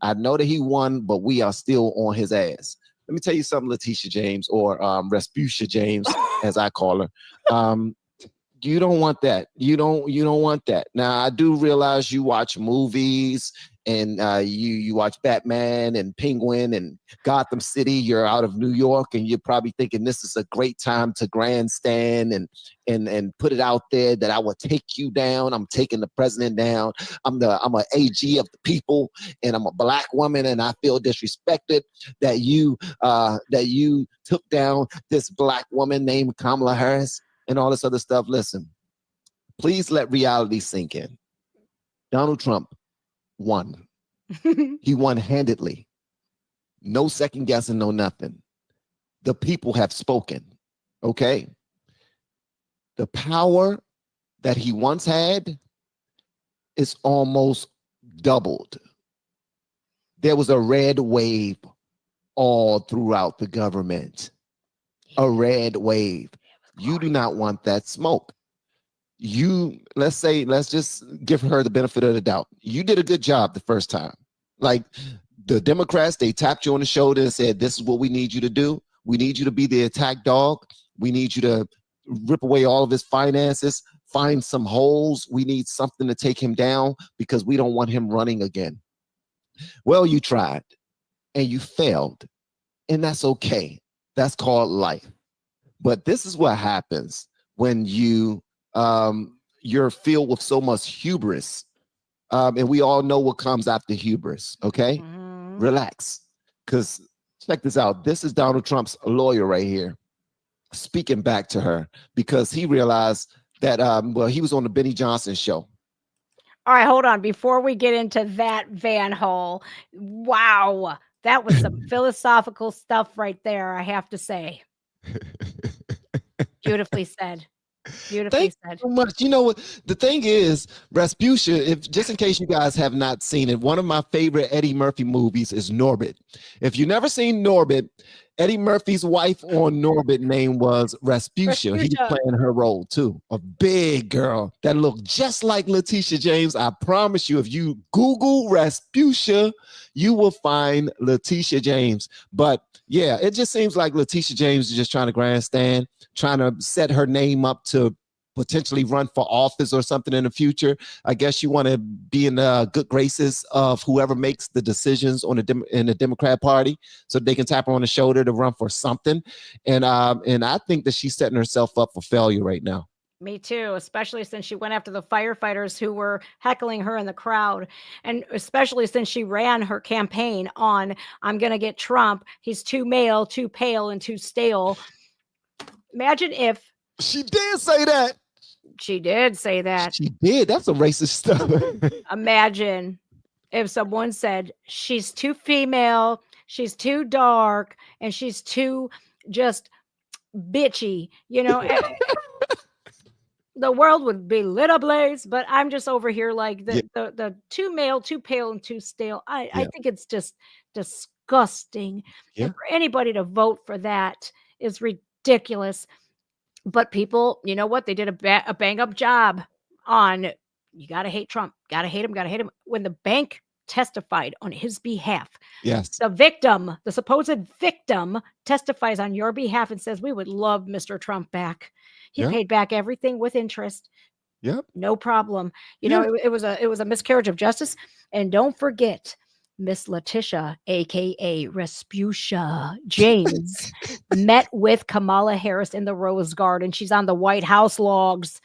Speaker 2: I know that he won, but we are still on his ass. Let me tell you something, Letitia James, or Respucia James, as I call her. You don't want that. You don't want that. Now, I do realize you watch movies and you watch Batman and Penguin and Gotham City. You're out of New York and you're probably thinking this is a great time to grandstand and put it out there that I will take you down. I'm taking the president down. I'm an AG of the people, and I'm a black woman, and I feel disrespected that you took down this black woman named Kamala Harris and all this other stuff. Listen, please let reality sink in. Donald Trump won. He won handedly. No second guessing, no nothing. The people have spoken, okay? The power that he once had is almost doubled. There was a red wave all throughout the government. A red wave. You do not want that smoke. Let's just give her the benefit of the doubt. You did a good job the first time. Like the Democrats, they tapped you on the shoulder and said, this is what we need you to do. We need you to be the attack dog. We need you to rip away all of his finances, find some holes. We need something to take him down because we don't want him running again. Well, you tried and you failed, and that's okay. That's called life. But this is what happens when you're filled with so much hubris. And we all know what comes after hubris, okay? Mm-hmm. Relax. Because check this out. This is Donald Trump's lawyer right here speaking back to her because he realized that, he was on the Benny Johnson show.
Speaker 1: All right, hold on. Before we get into that Van Hole, wow, that was some philosophical stuff right there, I have to say. Beautifully said. Beautifully
Speaker 2: Thank
Speaker 1: said.
Speaker 2: you so much. You know what? The thing is, Rasputia, if just in case you guys have not seen it, one of my favorite Eddie Murphy movies is Norbit. If you've never seen Norbit, Eddie Murphy's wife on Norbit name was Rasputia. He's
Speaker 1: Rasputia.
Speaker 2: playing her role too. A big girl that looked just like Letitia James. I promise you, if you Google Rasputia, you will find Letitia James. But yeah, it just seems like Letitia James is just trying to grandstand, trying to set her name up to potentially run for office or something in the future. I guess you want to be in the good graces of whoever makes the decisions on in the Democrat Party, so they can tap her on the shoulder to run for something. And I think that she's setting herself up for failure right now.
Speaker 1: Me too, especially since she went after the firefighters who were heckling her in the crowd. And especially since she ran her campaign on, I'm going to get Trump. He's too male, too pale, and too stale. Imagine if
Speaker 2: she did say that.
Speaker 1: She did say that.
Speaker 2: She did. That's a racist stuff.
Speaker 1: Imagine if someone said she's too female, she's too dark, and she's too just bitchy, the world would be lit ablaze. But I'm just over here like the too male, too pale, and too stale. I think it's just disgusting.
Speaker 2: Yeah.
Speaker 1: And for anybody to vote for that is ridiculous. But people, you know what? They did a bang up job on, you got to hate Trump, got to hate him. When the bank testified on his behalf,
Speaker 2: yes,
Speaker 1: the victim, the supposed victim, testifies on your behalf and says, we would love Mr. Trump back. He paid back everything with interest.
Speaker 2: Yep.
Speaker 1: No problem. It was a miscarriage of justice. And don't forget, Miss Letitia, aka Rasputia James, met with Kamala Harris in the Rose Garden. She's on the White House logs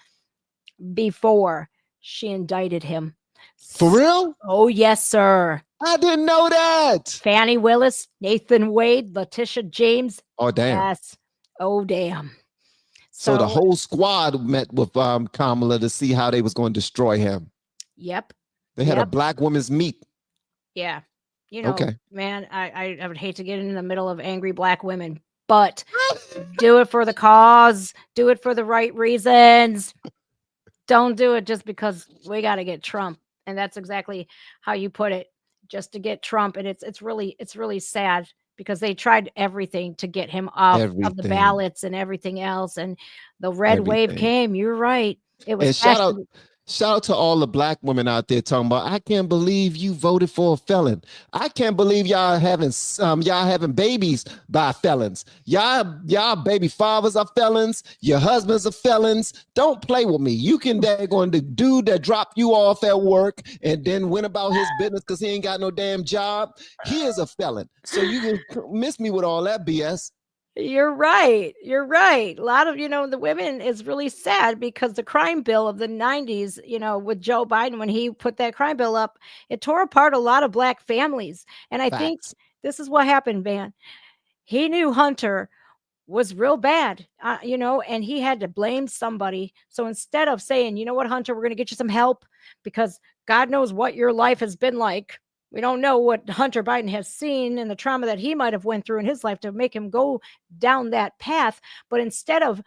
Speaker 1: before she indicted him.
Speaker 2: For real?
Speaker 1: Oh, yes, sir.
Speaker 2: I didn't know that.
Speaker 1: Fannie Willis, Nathan Wade, Letitia James.
Speaker 2: Oh, damn.
Speaker 1: Yes. Oh, damn.
Speaker 2: So the whole squad met with Kamala to see how they was going to destroy him.
Speaker 1: Yep.
Speaker 2: They had a black woman's meet.
Speaker 1: Yeah. Man, I would hate to get in the middle of angry black women, but do it for the cause. Do it for the right reasons. Don't do it just because we got to get Trump. And that's exactly how you put it, just to get Trump. And it's really sad because they tried everything to get him off of the ballots and everything else. And the red wave came. You're right. It was
Speaker 2: Shout out to all the black women out there talking about, I can't believe you voted for a felon. I can't believe y'all having babies by felons. Y'all baby fathers are felons. Your husbands are felons. Don't play with me. You can daggone the dude that dropped you off at work and then went about his business because he ain't got no damn job. He is a felon. So you can miss me with all that BS.
Speaker 1: You're right. A lot of, the women is really sad because the crime bill of the 90s, with Joe Biden, when he put that crime bill up, it tore apart a lot of black families. And I think this is what happened, Van. He knew Hunter was real bad, and he had to blame somebody. So instead of saying, you know what, Hunter, we're going to get you some help because God knows what your life has been like. We don't know what Hunter Biden has seen and the trauma that he might have went through in his life to make him go down that path. But instead of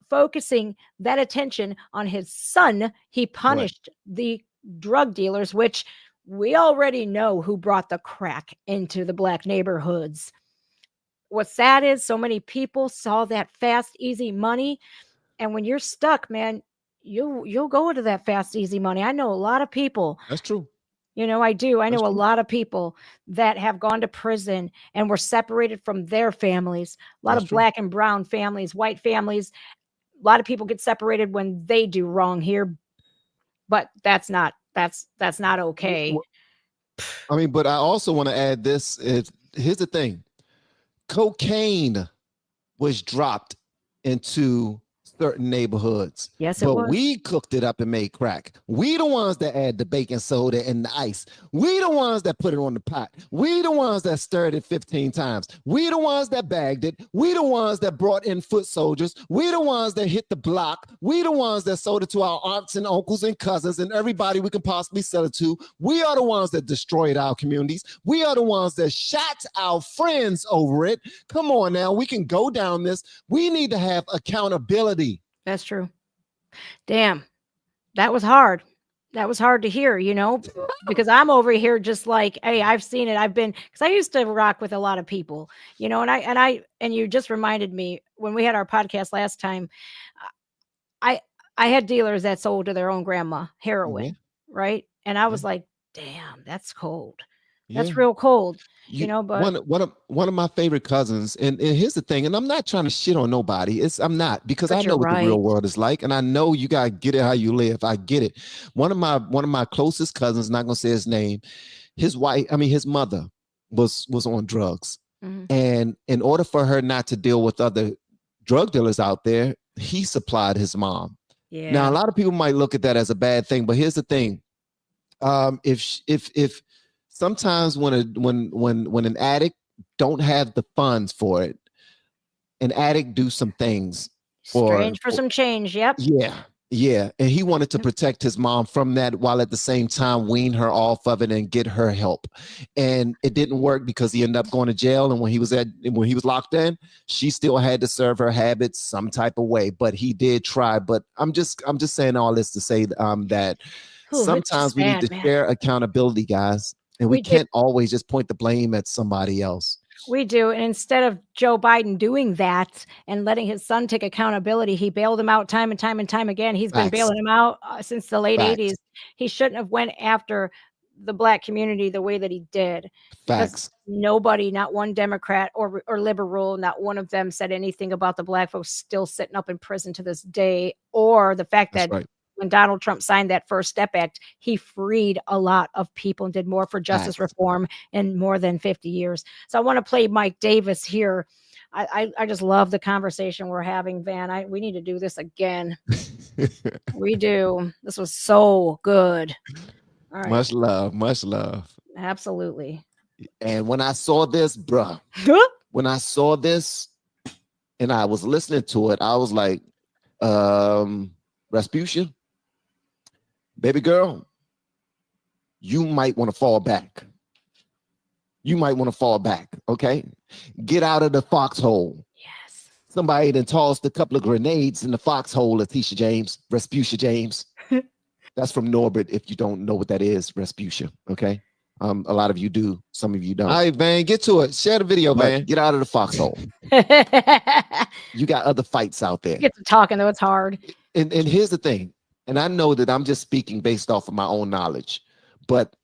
Speaker 1: focusing that attention on his son, he punished the drug dealers, which we already know who brought the crack into the black neighborhoods. What's sad is so many people saw that fast, easy money. And when you're stuck, man, you'll go into that fast, easy money. I know a lot of people.
Speaker 2: That's true.
Speaker 1: I do. I know a lot of people that have gone to prison and were separated from their families. A lot of black and brown families, white families. A lot of people get separated when they do wrong here, but that's not okay.
Speaker 2: I mean, but I also want to add this. Here's the thing. Cocaine was dropped into certain neighborhoods.
Speaker 1: Yes, it was.
Speaker 2: But we cooked it up and made crack. We the ones that add the baking soda and the ice. We the ones that put it on the pot. We the ones that stirred it 15 times. We the ones that bagged it. We the ones that brought in foot soldiers. We the ones that hit the block. We the ones that sold it to our aunts and uncles and cousins and everybody we can possibly sell it to. We are the ones that destroyed our communities. We are the ones that shot our friends over it. Come on now, we can go down this. We need to have accountability.
Speaker 1: That's true. Damn, that was hard. That was hard to hear, you know, because I'm over here just like, hey, I've seen it. I've been, because I used to rock with a lot of people, you know, and you just reminded me when we had our podcast last time, I, I had dealers that sold to their own grandma
Speaker 2: Yeah.
Speaker 1: heroin, right? And I
Speaker 2: Yeah.
Speaker 1: was like, damn, that's cold.
Speaker 2: Yeah.
Speaker 1: That's real cold,
Speaker 2: You
Speaker 1: but
Speaker 2: one of my favorite cousins, and here's the thing, and I'm not trying to shit on nobody. I'm not, because I
Speaker 1: but
Speaker 2: know
Speaker 1: you're
Speaker 2: what the real
Speaker 1: right.
Speaker 2: world is like, and I know you gotta get it how you live. I get it. One of my closest cousins, not gonna say his name, his mother was on drugs.
Speaker 1: Mhm.
Speaker 2: And in order for her not to deal with other drug dealers out there, he supplied his mom. Now,
Speaker 1: Yeah.
Speaker 2: a lot of people might look at that as a bad thing, but here's the thing. If sometimes when an addict don't have the funds for it, an addict do some things
Speaker 1: Strange for some change. Yep.
Speaker 2: yeah, and he wanted to
Speaker 1: Yep.
Speaker 2: protect his mom from that, while at the same time wean her off of it and get her help. And it didn't work, because he ended up going to jail. And when he was locked in, she still had to serve her habits some type of way. But he did try. But I'm just saying all this to say that
Speaker 1: Ooh, it's just
Speaker 2: sometimes we need
Speaker 1: bad,
Speaker 2: to
Speaker 1: man.
Speaker 2: share accountability, guys, and we
Speaker 1: We do.
Speaker 2: can't always just point the blame at somebody else.
Speaker 1: We do. And instead of Joe Biden doing that and letting his son take accountability, he bailed him out time and time and time again. He's been
Speaker 2: Facts.
Speaker 1: bailing him out since the late
Speaker 2: Facts.
Speaker 1: 80s. He shouldn't have went after the black community the way that he did, because
Speaker 2: Facts.
Speaker 1: nobody, not one Democrat or liberal, not one of them said anything about the black folks still sitting up in prison to this day, or the fact
Speaker 2: That's
Speaker 1: that
Speaker 2: right.
Speaker 1: when Donald Trump signed that First Step Act, he freed a lot of people and did more for justice
Speaker 2: Facts.
Speaker 1: reform in more than 50 years. So I want to play Mike Davis here. I just love the conversation we're having, Van. We need to do this again. We do. This was so good. All right.
Speaker 2: Much love. Much love.
Speaker 1: Absolutely.
Speaker 2: And when I saw this, bruh, when I saw this and I was listening to it, I was like, Rasputia, baby girl, you might want to fall back. You might want to fall back, okay? Get out of the foxhole.
Speaker 1: Yes.
Speaker 2: Somebody done tossed a couple of grenades in the foxhole, Letitia James, Rasputia James. That's from Norbert, if you don't know what that is, Rasputia, okay? A lot of you do, some of you don't. All right, Van, get to it. Share the video, Van. Get out of the foxhole. You got other fights out there.
Speaker 1: Get to talking, though. It's hard.
Speaker 2: And here's the thing, and I know that I'm just speaking based off of my own knowledge, but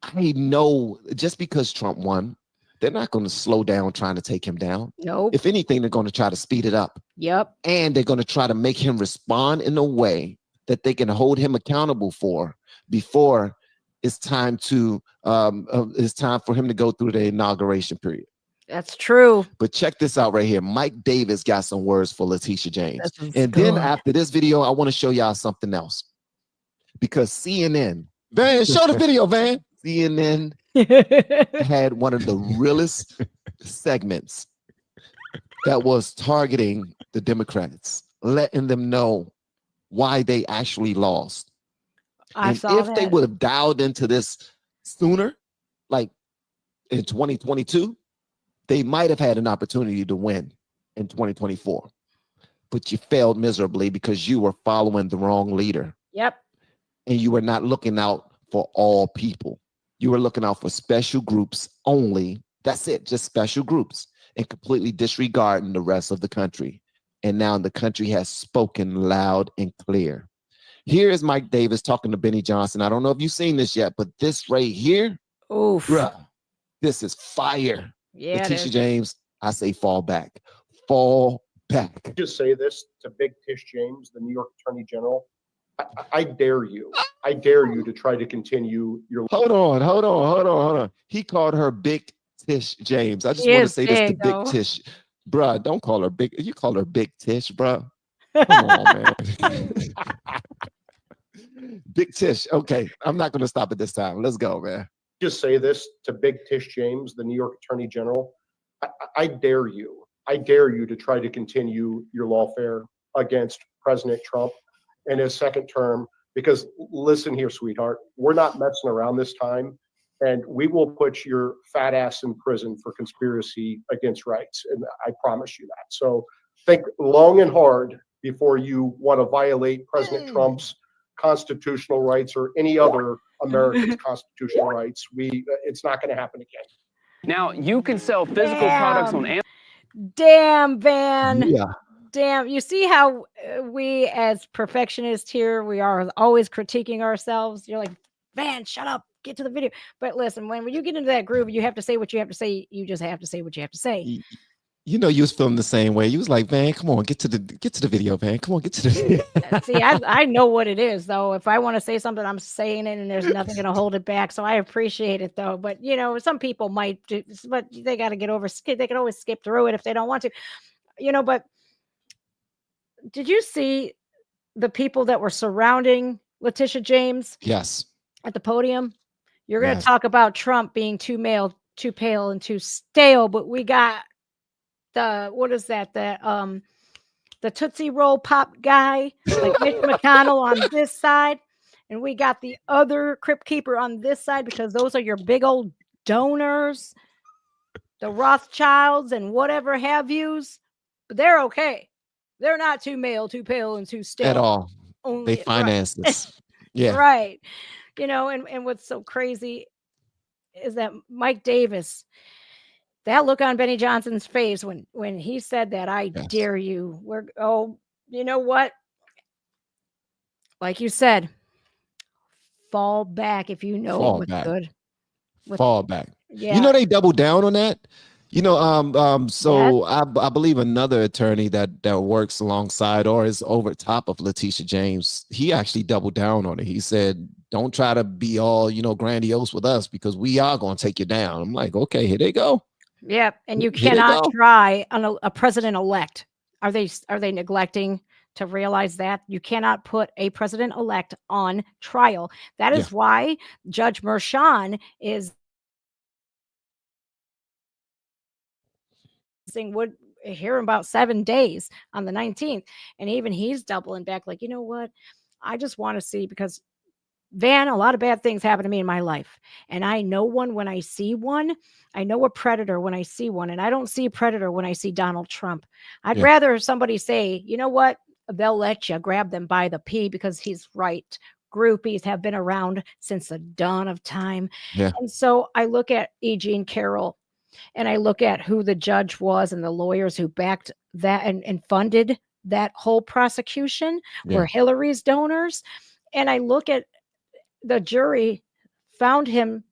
Speaker 2: I know just because Trump won, they're not going to slow down trying to take him down.
Speaker 1: Nope.
Speaker 2: If anything, they're going to try to speed it up.
Speaker 1: Yep.
Speaker 2: And they're going to try to make him respond in a way that they can hold him accountable for before it's time for him to go through the inauguration period.
Speaker 1: That's true.
Speaker 2: But check this out right here. Mike Davis got some words for Letitia James. And
Speaker 1: good.
Speaker 2: then after this video, I want to show y'all something else. Because CNN, Van, show the video, Van. CNN had one of the realest segments that was targeting the Democrats, letting them know why they actually lost. And if they would have dialed into this sooner, like in 2022, they might have had an opportunity to win in 2024. But you failed miserably because you were following the wrong leader.
Speaker 1: Yep.
Speaker 2: And you were not looking out for all people. You were looking out for special groups only. That's it, just special groups, and completely disregarding the rest of the country. And now the country has spoken loud and clear. Here is Mike Davis talking to Benny Johnson. I don't know if you've seen this yet, but this right here,
Speaker 1: oof,
Speaker 2: bruh, this is fire.
Speaker 1: Yeah,
Speaker 2: Letitia James, I say fall back. Fall back.
Speaker 6: Just say this to Big Tish James, the New York Attorney General. I dare you. I dare you to try to continue your.
Speaker 2: Hold on. He called her Big Tish James. I just want to say this to Big Tish. Bruh, don't call her Big. You call her Big Tish, bruh. Come on, man. Big Tish. Okay, I'm not going to stop it this time. Let's go, man.
Speaker 6: Just say this to Big Tish James, the New York Attorney General. I dare you. I dare you to try to continue your lawfare against President Trump in his second term. Because listen here, sweetheart, we're not messing around this time, and we will put your fat ass in prison for conspiracy against rights. And I promise you that. So think long and hard before you want to violate President Trump's constitutional rights or any other American's constitutional rights. It's not going to happen again.
Speaker 7: Now, you can sell physical products on Amazon.
Speaker 1: Damn, Van.
Speaker 2: Yeah.
Speaker 1: Damn. You see how we as perfectionists here, we are always critiquing ourselves. You're like, Van, shut up. Get to the video. But listen, when you get into that groove, you have to say what you have to say. You just have to say what you have to say.
Speaker 2: You know, you was feeling the same way. You was like, Van, come on, get to the video, Van. Come on, get to the video.
Speaker 1: See, I know what it is, though. If I want to say something, I'm saying it, and there's nothing going to hold it back. So I appreciate it, though. But, you know, some people might do, but they got to get over, they can always skip through it if they don't want to, you know. But did you see the people that were surrounding Letitia James?
Speaker 2: Yes.
Speaker 1: At the podium? You're going to
Speaker 2: Yes.
Speaker 1: talk about Trump being too pale, and too stale, but we got what is that? The Tootsie Roll Pop guy, like Mitch McConnell on this side, and we got the other Crypt Keeper on this side, because those are your big old donors, the Rothschilds and whatever have yous. But they're okay. They're not too pale, and too stale.
Speaker 2: At all.
Speaker 1: Only,
Speaker 2: They finance this. Yeah.
Speaker 1: Right. You know, and what's so crazy is that Mike Davis, that look on Benny Johnson's face when he said that, I
Speaker 2: Yes.
Speaker 1: dare you. You know what? Like you said, fall back if you know
Speaker 2: Fall
Speaker 1: what's
Speaker 2: back.
Speaker 1: good.
Speaker 2: Fall back.
Speaker 1: Yeah.
Speaker 2: You know, they double down on that. You know, so I believe another attorney that works alongside or is over top of Letitia James, he actually doubled down on it. He said, don't try to be all, you know, grandiose with us, because we are going to take you down. I'm like, okay, here they go.
Speaker 1: Yeah, and you
Speaker 2: Here they
Speaker 1: cannot
Speaker 2: go.
Speaker 1: try on a president-elect. Are they neglecting to realize that you cannot put a president-elect on trial? That is why Judge Mershon is would hear in about 7 days on the 19th, and even he's doubling back, like, you know what? I just want to see, because Van, a lot of bad things happen to me in my life, and I know one when I see one. I know a predator when I see one, and I don't see a predator when I see Donald Trump. I'd rather somebody say, you know what? They'll let you grab them by the pee, because he's right. Groupies have been around since the dawn of time.
Speaker 2: Yeah.
Speaker 1: And so I look at E. Jean Carroll, and I look at who the judge was and the lawyers who backed that and funded that whole prosecution were Hillary's donors. And I look at the jury found him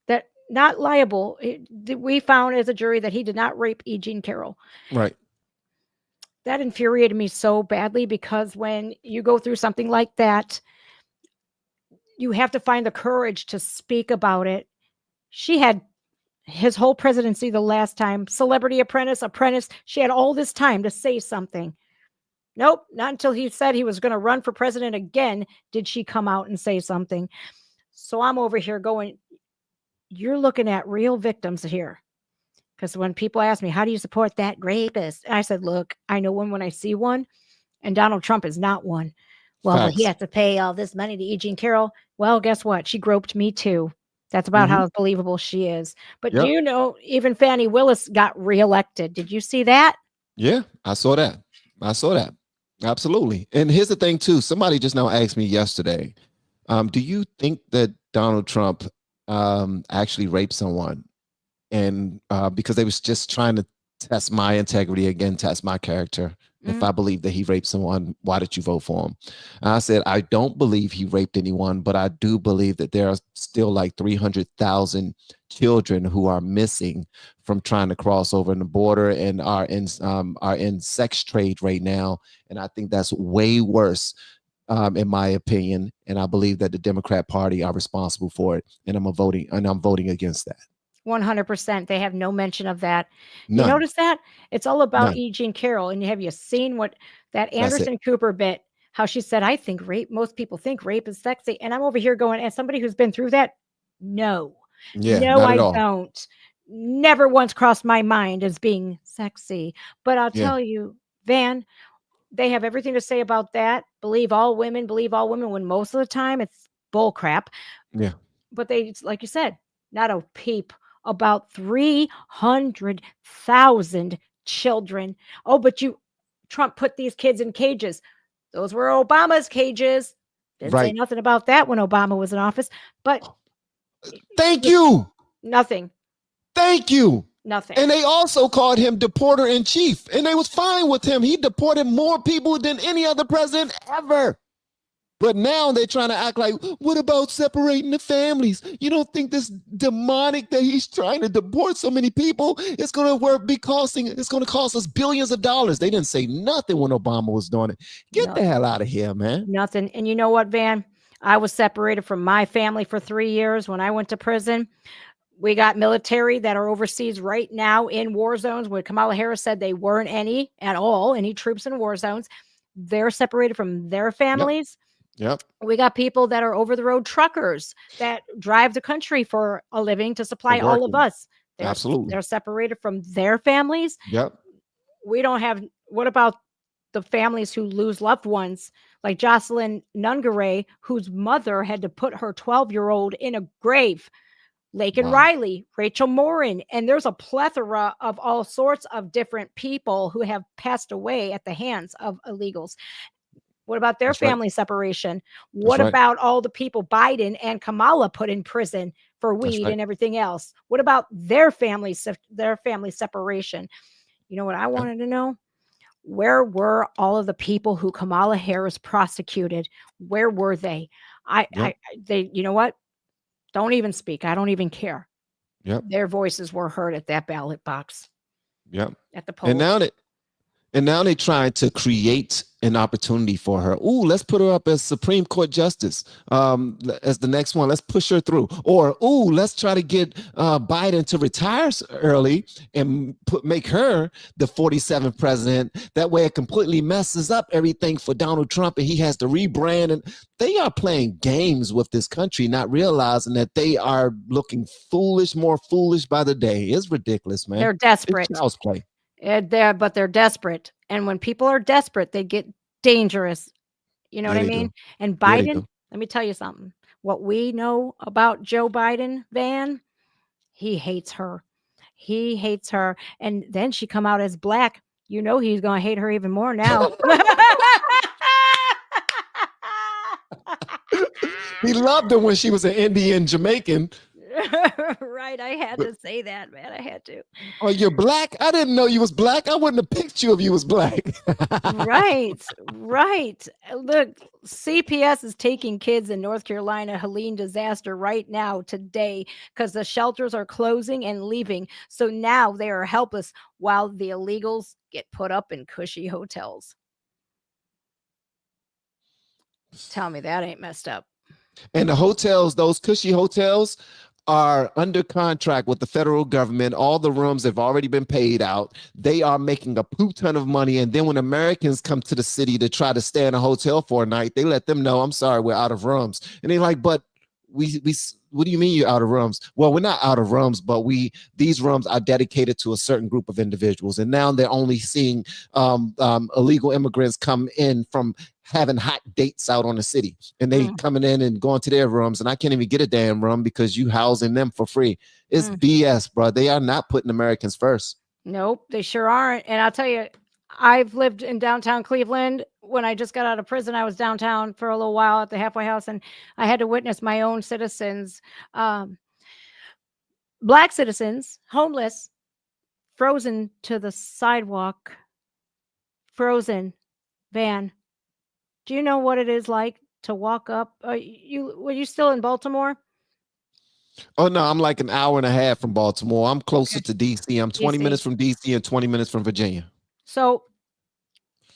Speaker 1: that not liable. We found as a jury that he did not rape E. Jean Carroll.
Speaker 2: Right.
Speaker 1: That infuriated me so badly, because when you go through something like that, you have to find the courage to speak about it. She had his whole presidency the last time, Celebrity Apprentice. She had all this time to say something. Nope, not until he said he was going to run for president again did she come out and say something. So I'm over here going, you're looking at real victims here. Because when people ask me, how do you support that rapist? I said, look, I know one when I see one, and Donald Trump is not one. Well, but he has to pay all this money to E. Jean Carroll. Well, guess what? She groped me too. That's about how believable she is. But do you know, even Fannie Willis got reelected. Did you see that?
Speaker 2: Yeah, I saw that. Absolutely. And here's the thing too. Somebody just now asked me yesterday, do you think that Donald Trump actually raped someone? And because they was just trying to test my integrity again, test my character. If I believe that he raped someone, why did you vote for him? And I said, I don't believe he raped anyone, but I do believe that there are still like 300,000 children who are missing from trying to cross over the border and are in sex trade right now. And I think that's way worse, in my opinion. And I believe that the Democrat Party are responsible for it. And I'm voting against that.
Speaker 1: 100%. They have no mention of that.
Speaker 2: None.
Speaker 1: You notice that? It's all about
Speaker 2: None.
Speaker 1: E. Jean Carroll. And have you seen what that
Speaker 2: That's it.
Speaker 1: Anderson Cooper bit? How she said, I think most people think rape is sexy. And I'm over here going, as somebody who's been through that, no.
Speaker 2: Yeah,
Speaker 1: no,
Speaker 2: not
Speaker 1: I
Speaker 2: at all.
Speaker 1: don't. Never once crossed my mind as being sexy. But I'll tell you, Van, they have everything to say about that. Believe all women, when most of the time it's bull crap.
Speaker 2: Yeah.
Speaker 1: But they, like you said, not a peep about 300,000 children. Oh, but Trump put these kids in cages. Those were Obama's cages. Didn't say
Speaker 2: Right.
Speaker 1: nothing about that when Obama was in office, but
Speaker 2: Thank you.
Speaker 1: nothing,
Speaker 2: Thank you.
Speaker 1: nothing.
Speaker 2: And they also called him deporter in chief, and they was fine with him. He deported more people than any other president ever. But now they're trying to act like, what about separating the families? You don't think this demonic that he's trying to deport so many people is going to it's going to cost us billions of dollars. They didn't say nothing when Obama was doing it. Get the hell out of here, man.
Speaker 1: Nothing. And you know what, Van? I was separated from my family for 3 years when I went to prison. We got military that are overseas right now in war zones where Kamala Harris said they weren't any troops in war zones. They're separated from their families.
Speaker 2: Yep.
Speaker 1: We got people that are over the road truckers that drive the country for a living to supply all of us.
Speaker 2: Absolutely.
Speaker 1: They're separated from their families.
Speaker 2: Yep.
Speaker 1: We don't have, what about the families who lose loved ones like Jocelyn Nungaray, whose mother had to put her 12-year-old in a grave? Laken Riley, Rachel Morin, and there's a plethora of all sorts of different people who have passed away at the hands of illegals. What about their family separation? What about all the people Biden and Kamala put in prison for weed and everything else? What about their family separation? You know what I wanted to know? Where were all of the people who Kamala Harris prosecuted? Where were they? They, you know what? Don't even speak. I don't even care.
Speaker 2: Yep.
Speaker 1: Their voices were heard at that ballot box.
Speaker 2: Yep.
Speaker 1: At the polls.
Speaker 2: And now they're trying to create an opportunity for her. Ooh, let's put her up as Supreme Court Justice as the next one. Let's push her through. Or, ooh, let's try to get Biden to retire early and make her the 47th president. That way it completely messes up everything for Donald Trump and he has to rebrand. And they are playing games with this country, not realizing that they are looking foolish, more foolish by the day. It's ridiculous, man.
Speaker 1: They're desperate.
Speaker 2: It's child's play.
Speaker 1: But they're desperate. And when people are desperate, they get dangerous. You know what I mean? And Biden, let me tell you something. What we know about Joe Biden, Van, he hates her. He hates her. And then she come out as black. You know he's going to hate her even more now.
Speaker 2: He loved her when she was an Indian Jamaican.
Speaker 1: Right. I had to say that, man. I had to.
Speaker 2: Oh, you're black? I didn't know you was black. I wouldn't have picked you if you was black.
Speaker 1: Right. Look, CPS is taking kids in North Carolina, Helene disaster right now, today, because the shelters are closing and leaving. So now they are helpless while the illegals get put up in cushy hotels. Tell me that ain't messed up.
Speaker 2: And the hotels, those cushy hotels, are under contract with the federal government. All the rooms have already been paid out. They are making a poop ton of money. And then when Americans come to the city to try to stay in a hotel for a night, they let them know, I'm sorry, we're out of rooms. And they're like, but we what do you mean you're out of rooms? Well, we're not out of rooms, but these rooms are dedicated to a certain group of individuals. And now they're only seeing illegal immigrants come in from having hot dates out on the city, and they coming in and going to their rooms, and I can't even get a damn room because you housing them for free. It's BS, bro. They are not putting Americans first.
Speaker 1: Nope, they sure aren't. And I'll tell you, I've lived in downtown Cleveland. When I just got out of prison, I was downtown for a little while at the halfway house, and I had to witness my own citizens, black citizens, homeless, frozen to the sidewalk, frozen. Van, do you know what it is like to walk up? Were you still in Baltimore?
Speaker 2: Oh, no, I'm like an hour and a half from Baltimore. I'm closer to DC. I'm 20 minutes from DC and 20 minutes from Virginia.
Speaker 1: So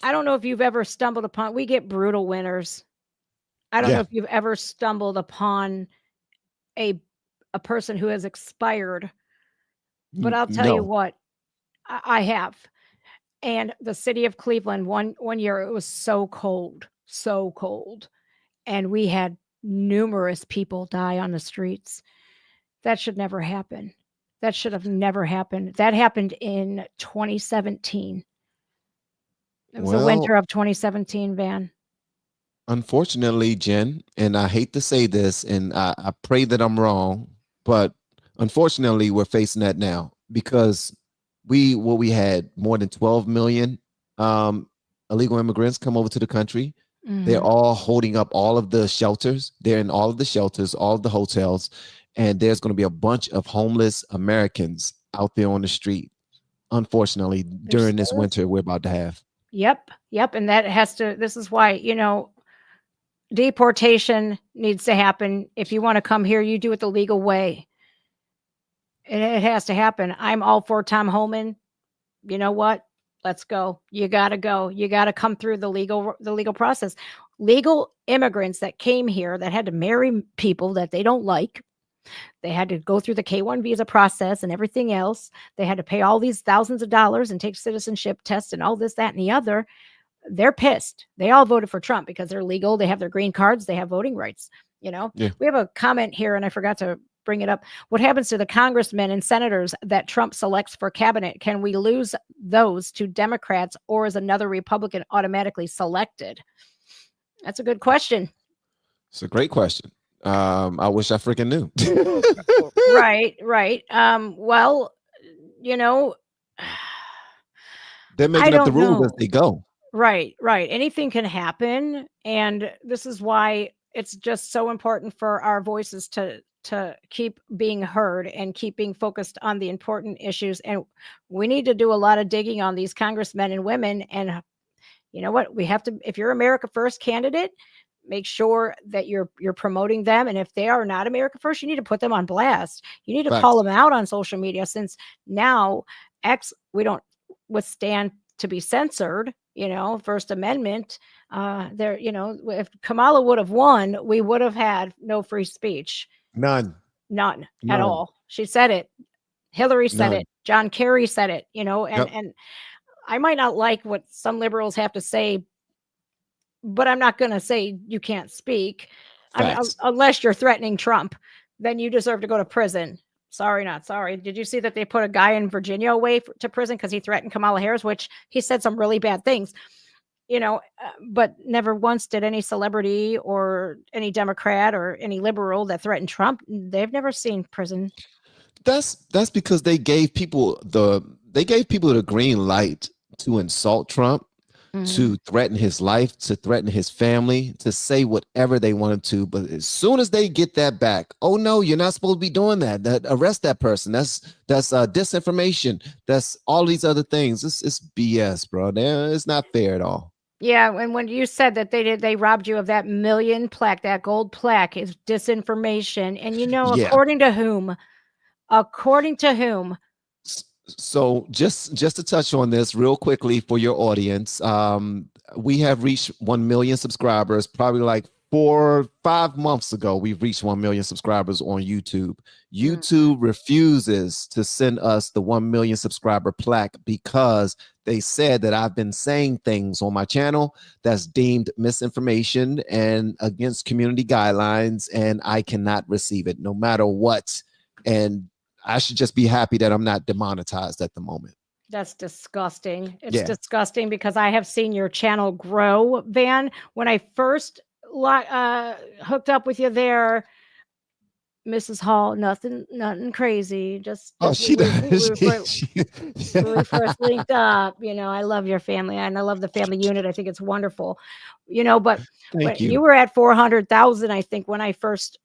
Speaker 1: I don't know if you've ever stumbled upon, we get brutal winters. I don't know if you've ever stumbled upon a person who has expired, but I'll tell you what, I have. And the city of Cleveland, one year, it was so cold. And we had numerous people die on the streets. That should never happen. That should have never happened. That happened in 2017. It was the winter of 2017, Van.
Speaker 2: Unfortunately, Jen, and I hate to say this, and I pray that I'm wrong, but unfortunately, we're facing that now because we had more than 12 million illegal immigrants come over to the country. They're
Speaker 1: Mhm.
Speaker 2: all holding up all of the shelters. They're in all of the shelters, all of the hotels, and there's going to be a bunch of homeless Americans out there on the street, unfortunately,
Speaker 1: There
Speaker 2: during this
Speaker 1: still is.
Speaker 2: winter we're about to have.
Speaker 1: Yep. And that has to, this is why, deportation needs to happen. If you want to come here, you do it the legal way. It has to happen. I'm all for Tom Homan. You know what? Let's go. You got to go. You got to come through the legal process. Legal immigrants that came here that had to marry people that they don't like. They had to go through the K-1 visa process and everything else. They had to pay all these thousands of dollars and take citizenship tests and all this, that, and the other. They're pissed. They all voted for Trump because they're legal. They have their green cards. They have voting rights.
Speaker 2: Yeah.
Speaker 1: We have a comment here, and I forgot to bring it up. What happens to the congressmen and senators that Trump selects for cabinet? Can we lose those to Democrats, or is another Republican automatically selected? That's a good question.
Speaker 2: It's a great question. I wish I freaking knew.
Speaker 1: Right. Well,
Speaker 2: They're
Speaker 1: I
Speaker 2: making up the
Speaker 1: don't
Speaker 2: rules as
Speaker 1: know.
Speaker 2: they go.
Speaker 1: Right. Anything can happen. And this is why it's just so important for our voices to keep being heard and keep being focused on the important issues. And we need to do a lot of digging on these congressmen and women. And you know what? We have to, if you're America First candidate, make sure that you're promoting them. And if they are not America First, you need to put them on blast. You need to call
Speaker 2: Facts.
Speaker 1: them out on social media, since now we don't withstand to be censored. First Amendment. If Kamala would have won, we would have had no free speech.
Speaker 2: None.
Speaker 1: None at
Speaker 2: None.
Speaker 1: all. She said it. Hillary said
Speaker 2: None.
Speaker 1: it. John Kerry said it.
Speaker 2: Yep.
Speaker 1: And I might not like what some liberals have to say, but I'm not going to say you can't speak. I mean,
Speaker 2: Facts.
Speaker 1: unless you're threatening Trump, then you deserve to go to prison. Sorry, not sorry. Did you see that they put a guy in Virginia away to prison because he threatened Kamala Harris, which he said some really bad things, but never once did any celebrity or any Democrat or any liberal that threatened Trump. They've never seen prison.
Speaker 2: That's because they gave people the green light to insult Trump, to threaten his life, to threaten his family, to say whatever they wanted to. But as soon as they get that back, oh no, you're not supposed to be doing that. Arrest that person. That's disinformation. That's all these other things. It's BS, bro. It's not fair at all.
Speaker 1: Yeah, and when you said that they robbed you of that million plaque, that gold plaque is disinformation. And
Speaker 2: Yeah.
Speaker 1: according to whom? According to whom?
Speaker 2: So just to touch on this real quickly for your audience, we have reached 1 million subscribers. Probably like 4 or 5 months ago, we've reached 1 million subscribers on YouTube. YouTube refuses to send us the 1 million subscriber plaque because they said that I've been saying things on my channel that's deemed misinformation and against community guidelines, and I cannot receive it no matter what. And I should just be happy that I'm not demonetized at the moment.
Speaker 1: That's disgusting. It's disgusting because I have seen your channel grow, Van. When I first hooked up with you there, Mrs. Hall, nothing crazy. Just
Speaker 2: she does.
Speaker 1: when we first linked up, I love your family and I love the family unit. I think it's wonderful, but
Speaker 2: Thank you.
Speaker 1: You were at 400,000, I think, when I first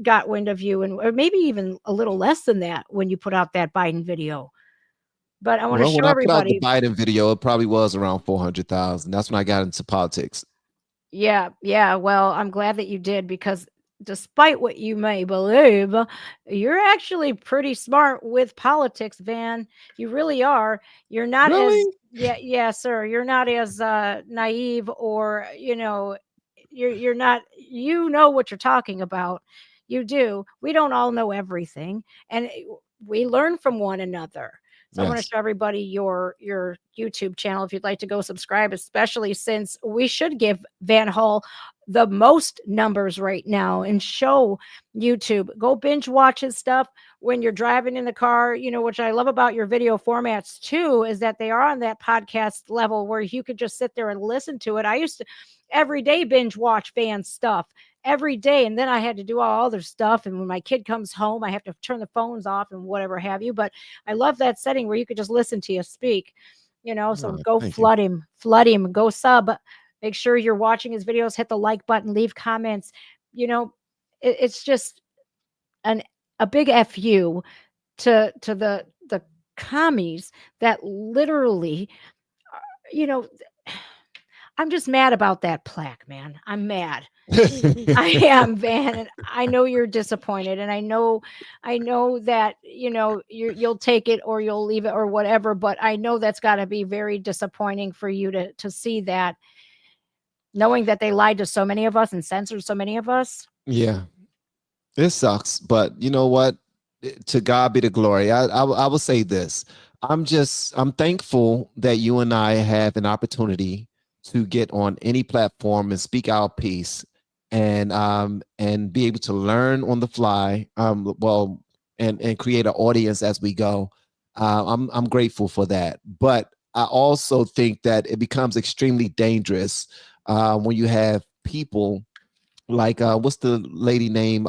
Speaker 1: got wind of you, or maybe even a little less than that when you put out that Biden video. But I want to show everybody.
Speaker 2: When I put out the Biden video, it probably was around 400,000. That's when I got into politics.
Speaker 1: Yeah. Well, I'm glad that you did, because despite what you may believe, you're actually pretty smart with politics, Van. You really are. You're not
Speaker 2: really?
Speaker 1: Yeah, sir. You're not as naive, or you're not. You know what you're talking about. You do. We don't all know everything, and we learn from one another. So I want to show everybody your YouTube channel if you'd like to go subscribe, especially since we should give Van Hall the most numbers right now and show YouTube. Go binge watch his stuff when you're driving in the car, which I love about your video formats too, is that they are on that podcast level where you could just sit there and listen to it. I used to every day binge watch Van stuff every day. And then I had to do all other stuff. And when my kid comes home, I have to turn the phones off and whatever have you. But I love that setting where you could just listen to you speak. you know, so
Speaker 2: Oh,
Speaker 1: go
Speaker 2: thank you.
Speaker 1: flood him, go sub, make sure you're watching his videos, hit the like button, leave comments, you know, it's just an a big fu to the commies that literally, you know, I'm just mad about that plaque, man. I'm mad. I am, Van, and I know you're disappointed, and I know that, you know, you'll take it or you'll leave it or whatever, but I know that's got to be very disappointing for you to see that, knowing that they lied to so many of us and censored so many of us.
Speaker 2: Yeah, it sucks, but you know what? To God be the glory. I will say this. I'm thankful that you and I have an opportunity to get on any platform and speak our piece and be able to learn on the fly. Well, and create an audience as we go. I'm grateful for that. But I also think that it becomes extremely dangerous when you have people like what's the lady name?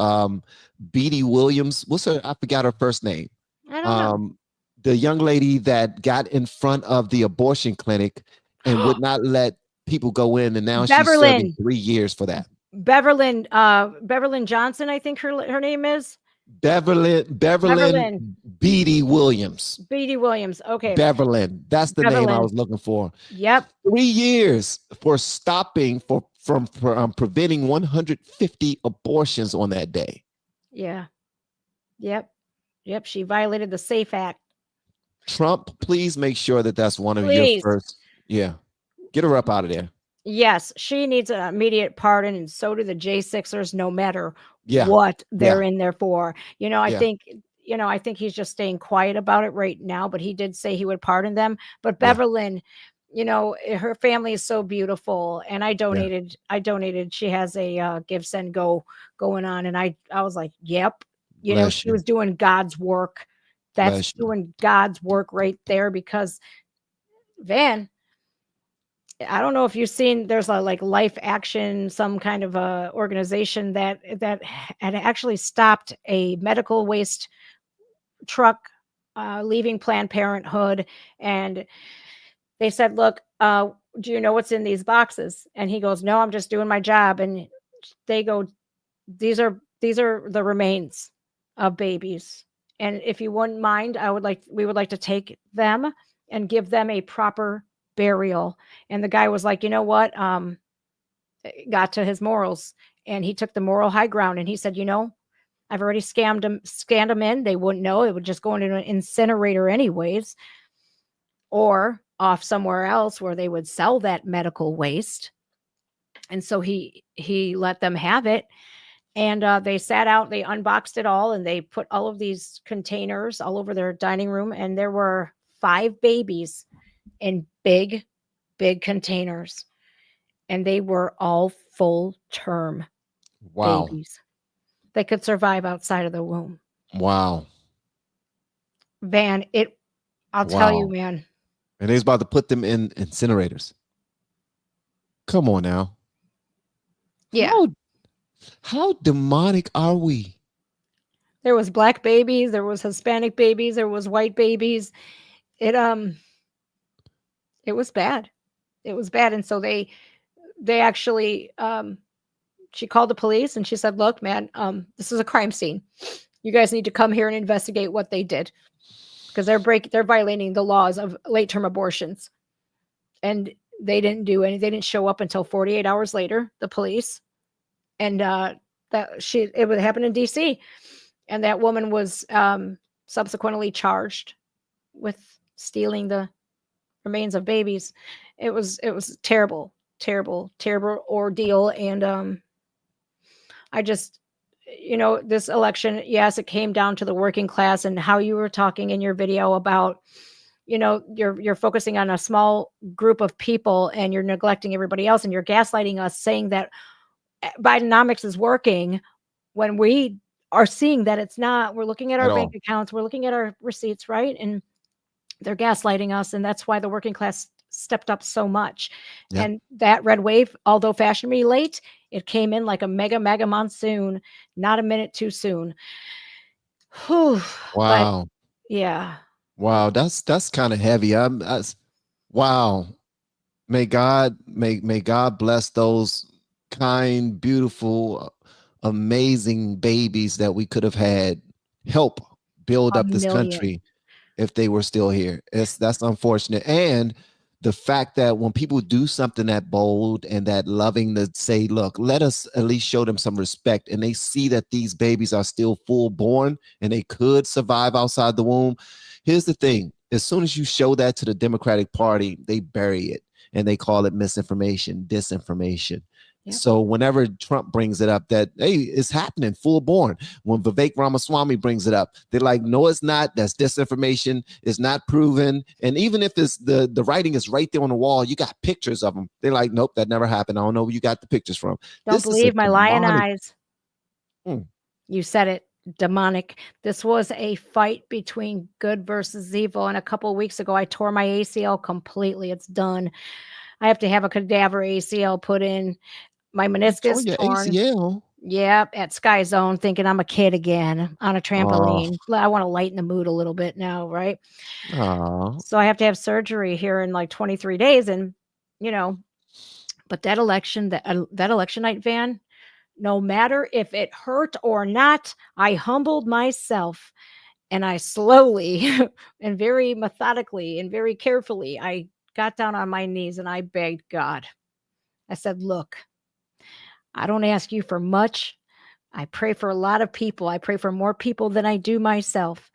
Speaker 2: Beatty Williams. What's her? I forgot her first name.
Speaker 1: I don't know.
Speaker 2: The young lady that got in front of the abortion clinic and would not let people go in, and now she's serving
Speaker 1: Beverlyn,
Speaker 2: 3 years for that.
Speaker 1: Beverlyn Johnson, I think her name is
Speaker 2: Beverlyn
Speaker 1: Beverlyn
Speaker 2: Beatty Williams.
Speaker 1: Beatty Williams. Okay,
Speaker 2: Beverlyn. That's the name I
Speaker 1: Beverlyn.
Speaker 2: was looking for.
Speaker 1: Yep.
Speaker 2: 3 years for stopping from preventing 150 abortions on that day.
Speaker 1: Yeah. Yep. Yep. She violated the SAFE Act.
Speaker 2: Trump, please make sure that that's one of your
Speaker 1: Please.
Speaker 2: first. Yeah, get her up out of there.
Speaker 1: Yes, she needs an immediate pardon, and so do the J6ers, no matter
Speaker 2: Yeah,
Speaker 1: what they're
Speaker 2: yeah,
Speaker 1: in there for. You know, I
Speaker 2: yeah,
Speaker 1: think, you know, I think he's just staying quiet about it right now, but he did say he would pardon them. But
Speaker 2: yeah,
Speaker 1: Beverlyn, you know, her family is so beautiful, and I
Speaker 2: yeah.
Speaker 1: donated. She has a Give Send Go going on, and I was like, yep, you know,
Speaker 2: Bless
Speaker 1: she
Speaker 2: you,
Speaker 1: was doing God's work. That's
Speaker 2: bless you.
Speaker 1: doing God's work right there, because Van, I don't know if you've seen, there's a like Life Action, some kind of a organization that had actually stopped a medical waste truck leaving Planned Parenthood, and they said, "Look, do you know what's in these boxes?" And he goes, "No, I'm just doing my job." And they go, "These are the remains of babies, and if you wouldn't mind, we would like to take them and give them a proper burial." And the guy was like, "You know what?" Got to his morals, and he took the moral high ground, and he said, "You know, I've already scanned them in. They wouldn't know. It would just go into an incinerator anyways, or off somewhere else where they would sell that medical waste." And so he let them have it. And they sat out, they unboxed it all, and they put all of these containers all over their dining room. And there were 5 babies in big, big containers. And they were all full term
Speaker 2: Wow,
Speaker 1: babies that could survive outside of the womb.
Speaker 2: wow,
Speaker 1: Van, I'll tell you,
Speaker 2: wow.
Speaker 1: man.
Speaker 2: And they's about to put them in incinerators. Come on now.
Speaker 1: Yeah.
Speaker 2: How demonic are we?
Speaker 1: There was black babies, there was Hispanic babies, there was white babies. It it was bad. It was bad. And so they actually she called the police, and she said, "Look, man, this is a crime scene. You guys need to come here and investigate what they did, because they're violating the laws of late-term abortions." And they didn't do any. They didn't show up until 48 hours later, the police. And it would happen in DC, and that woman was subsequently charged with stealing the remains of babies. It was terrible, terrible, terrible ordeal. And I just, you know, this election, yes, it came down to the working class, and how you were talking in your video about, you know, you're focusing on a small group of people and you're neglecting everybody else, and you're gaslighting us, saying that Bidenomics is working when we are seeing that it's not. We're looking at
Speaker 2: At
Speaker 1: our bank
Speaker 2: all.
Speaker 1: accounts, we're looking at our receipts, right? And they're gaslighting us, and that's why the working class stepped up so much.
Speaker 2: Yep.
Speaker 1: And that red wave, although fashionably late, it came in like a mega monsoon, not a minute too soon. Whew. But
Speaker 2: Wow.
Speaker 1: yeah.
Speaker 2: Wow. That's kind of heavy. Wow. May God bless those kind, beautiful, amazing babies that we could have had help build
Speaker 1: A
Speaker 2: up this
Speaker 1: million.
Speaker 2: country if they were still here. That's unfortunate. And the fact that when people do something that bold and that loving to say, look, let us at least show them some respect, and they see that these babies are still full born and they could survive outside the womb. Here's the thing. As soon as you show that to the Democratic Party, they bury it and they call it misinformation, disinformation.
Speaker 1: Yep.
Speaker 2: So whenever Trump brings it up that, hey, it's happening full born, when Vivek Ramaswamy brings it up, they're like, no, it's not. That's disinformation. It's not proven. And even if it's the writing is right there on the wall, you got pictures of them. They're like, nope, that never happened. I don't know where you got the pictures from.
Speaker 1: Don't
Speaker 2: This is a
Speaker 1: believe my lion
Speaker 2: demonic.
Speaker 1: eyes.
Speaker 2: Hmm.
Speaker 1: You said it. Demonic. This was a fight between good versus evil. And a couple of weeks ago, I tore my ACL completely. It's done. I have to have a cadaver ACL put in. My
Speaker 2: Oh,
Speaker 1: meniscus
Speaker 2: your
Speaker 1: torn.
Speaker 2: ACL.
Speaker 1: Yep, at Sky Zone, thinking I'm a kid again on a
Speaker 2: Oh,
Speaker 1: trampoline. I want to lighten the mood a little bit now, right?
Speaker 2: oh.
Speaker 1: So I have to have surgery here in like 23 days. And, you know, but that election night, Van, no matter if it hurt or not, I humbled myself and I slowly and very methodically and very carefully, I got down on my knees and I begged God. I said, look, I don't ask you for much. I pray for a lot of people. I pray for more people than I do myself.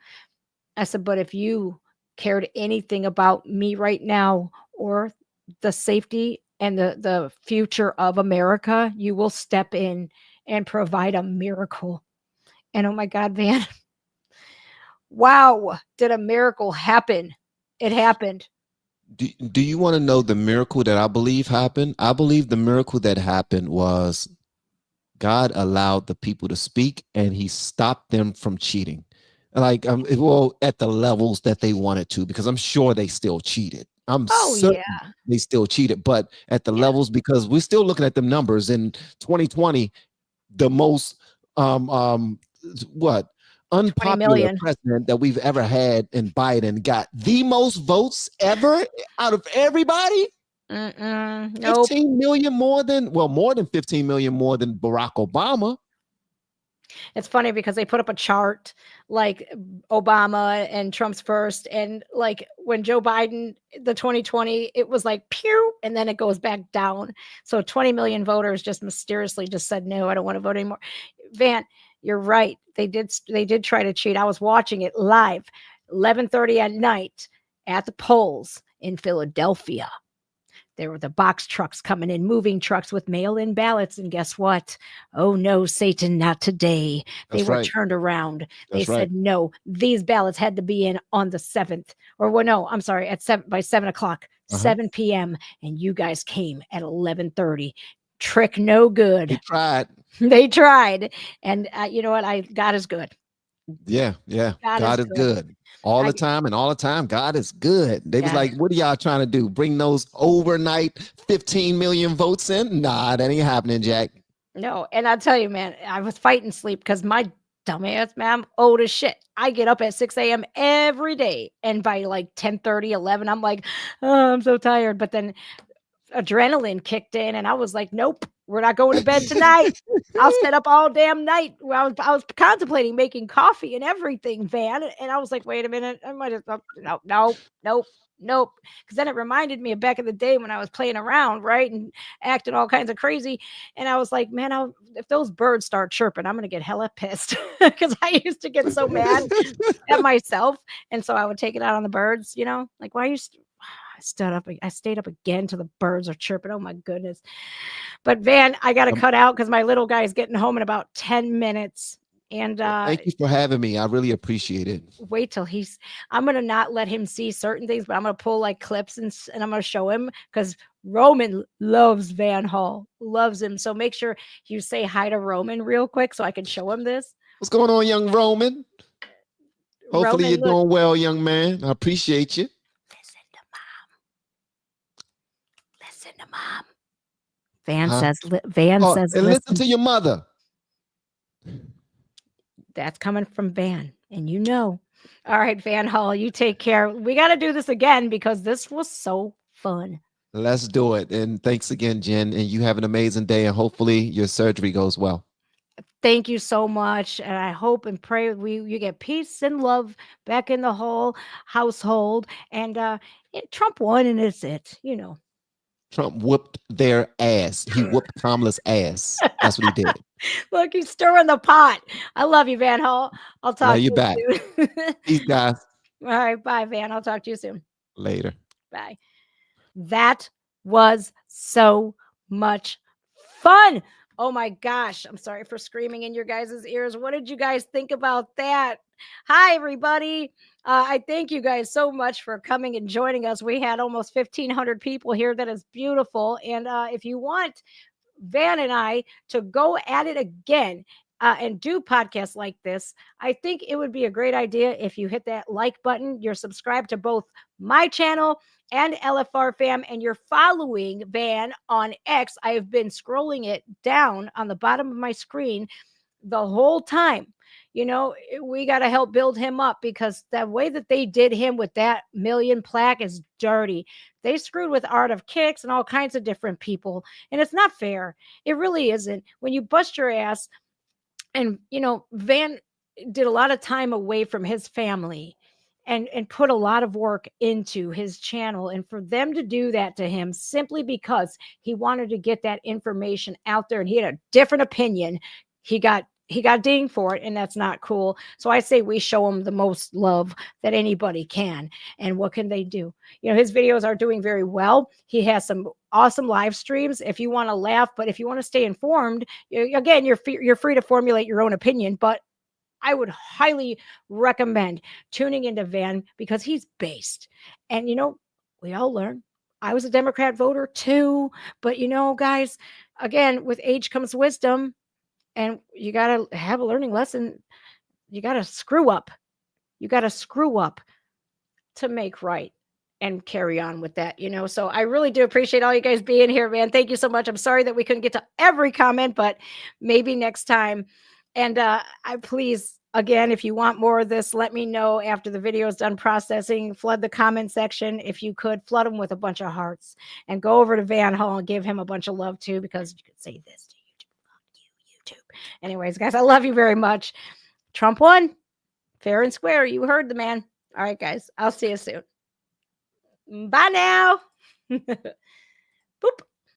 Speaker 1: I said, but if you cared anything about me right now or the safety and the future of America, you will step in and provide a miracle. And oh my God, Van, wow, did a miracle happen? It happened.
Speaker 2: Do you want to know the miracle that I believe happened? I believe the miracle that happened was God allowed the people to speak and he stopped them from cheating. Like, well, at the levels that they wanted to, because I'm sure they still cheated. I'm
Speaker 1: Oh,
Speaker 2: certain
Speaker 1: yeah.
Speaker 2: they still cheated, but at the
Speaker 1: Yeah.
Speaker 2: levels, because we're still looking at the numbers in 2020, the most, what,
Speaker 1: 20
Speaker 2: unpopular
Speaker 1: million.
Speaker 2: president that we've ever had in Biden got the most votes ever out of everybody.
Speaker 1: Nope.
Speaker 2: 15 million more than, well, more than 15 million more than Barack Obama.
Speaker 1: It's funny because they put up a chart like Obama and Trump's first. And like when Joe Biden, the 2020, it was like pew, and then it goes back down. So 20 million voters just mysteriously just said, no, I don't want to vote anymore. Van, you're right. They did try to cheat. I was watching it live, 11:30 at night at the polls in Philadelphia. There were the box trucks coming in, moving trucks with mail-in ballots. And guess what? Oh, no, Satan, not today. They
Speaker 2: That's
Speaker 1: were
Speaker 2: right.
Speaker 1: turned around. They
Speaker 2: That's right.
Speaker 1: said, no, these ballots had to be in on the 7th. Or, well, no, I'm sorry, by 7 o'clock, 7 p.m. And you guys came at 11:30. Trick no good.
Speaker 2: They tried.
Speaker 1: They tried. And you know what? God is good.
Speaker 2: Yeah.
Speaker 1: God
Speaker 2: is
Speaker 1: is
Speaker 2: good. All the time, and all the time, God is good. They was
Speaker 1: Yeah.
Speaker 2: like, what are y'all trying to do? Bring those overnight 15 million votes in? Nah, that ain't happening, Jack.
Speaker 1: No, and I'll tell you, man, I was fighting sleep because my dumbass, man, I'm old as shit. I get up at 6 a.m. every day, and by like 10:30, 11, I'm like, oh, I'm so tired. But then adrenaline kicked in, and I was like, nope, we're not going to bed tonight. I'll stay up all damn night. I was contemplating making coffee and everything, Van, and I was like, wait a minute, I might have nope. Because then it reminded me of back in the day when I was playing around, right, and acting all kinds of crazy. And I was like, man, if those birds start chirping, I'm gonna get hella pissed because I used to get so mad at myself, and so I would take it out on the birds. Like, why are you? I stayed up again till the birds are chirping. Oh my goodness. But Van, I got to cut out because my little guy is getting home in about 10 minutes. And
Speaker 2: Thank you for having me. I really appreciate it.
Speaker 1: wait till I'm going to not let him see certain things, but I'm going to pull like clips and I'm going to show him because Roman loves Van Hall, loves him. So make sure you say hi to Roman real quick so I can show him this.
Speaker 2: What's going on, young Roman? Hopefully
Speaker 1: Roman,
Speaker 2: you're
Speaker 1: look.
Speaker 2: doing well, young man. I appreciate you.
Speaker 1: Listen to mom. Van
Speaker 2: Huh?
Speaker 1: says,
Speaker 2: and listen to your mother.
Speaker 1: That's coming from Van. And all right, Van Hall, you take care. We got to do this again because this was so fun.
Speaker 2: Let's do it. And thanks again, Jen. And you have an amazing day. And hopefully your surgery goes well.
Speaker 1: Thank you so much. And I hope and pray you get peace and love back in the whole household. And Trump won, and it's it, you know.
Speaker 2: Trump whooped their ass. He whooped Kamala's ass. That's what he did.
Speaker 1: Look, he's stirring the pot. I love you, Van Hall. I'll talk
Speaker 2: Love
Speaker 1: to
Speaker 2: you
Speaker 1: you
Speaker 2: back.
Speaker 1: soon.
Speaker 2: Peace, guys.
Speaker 1: All right. Bye, Van. I'll talk to you soon.
Speaker 2: Later.
Speaker 1: Bye. That was so much fun. Oh my gosh. I'm sorry for screaming in your guys' ears. What did you guys think about that? Hi, everybody. I thank you guys so much for coming and joining us. We had almost 1,500 people here. That is beautiful. And if you want Van and I to go at it again and do podcasts like this, I think it would be a great idea if you hit that like button. You're subscribed to both my channel and LFR fam, and you're following Van on X. I have been scrolling it down on the bottom of my screen the whole time. You know, we got to help build him up, because the way that they did him with that million plaque is dirty. They screwed with Art of Kicks and all kinds of different people, and it's not fair. It really isn't. When you bust your ass, and you know, Van did a lot of time away from his family and put a lot of work into his channel, and for them to do that to him simply because he wanted to get that information out there and he had a different opinion, he got dinged for it, and that's not cool. So I say we show him the most love that anybody can. And what can they do? You know, his videos are doing very well. He has some awesome live streams if you want to laugh, but if you want to stay informed, again, you're free to formulate your own opinion, but I would highly recommend tuning into Van, because he's based. And, you know, we all learn. I was a Democrat voter too. But, you know, guys, again, with age comes wisdom. And you got to have a learning lesson. You got to screw up. You got to screw up to make right and carry on with that, you know. So I really do appreciate all you guys being here, man. Thank you so much. I'm sorry that we couldn't get to every comment, but maybe next time. And I please, again, if you want more of this, let me know after the video is done processing. Flood the comment section. If you could, flood them with a bunch of hearts, and go over to Van Hall and give him a bunch of love too, because you could say this to YouTube. Anyways, guys, I love you very much. Trump won fair and square. You heard the man. All right, guys, I'll see you soon. Bye now.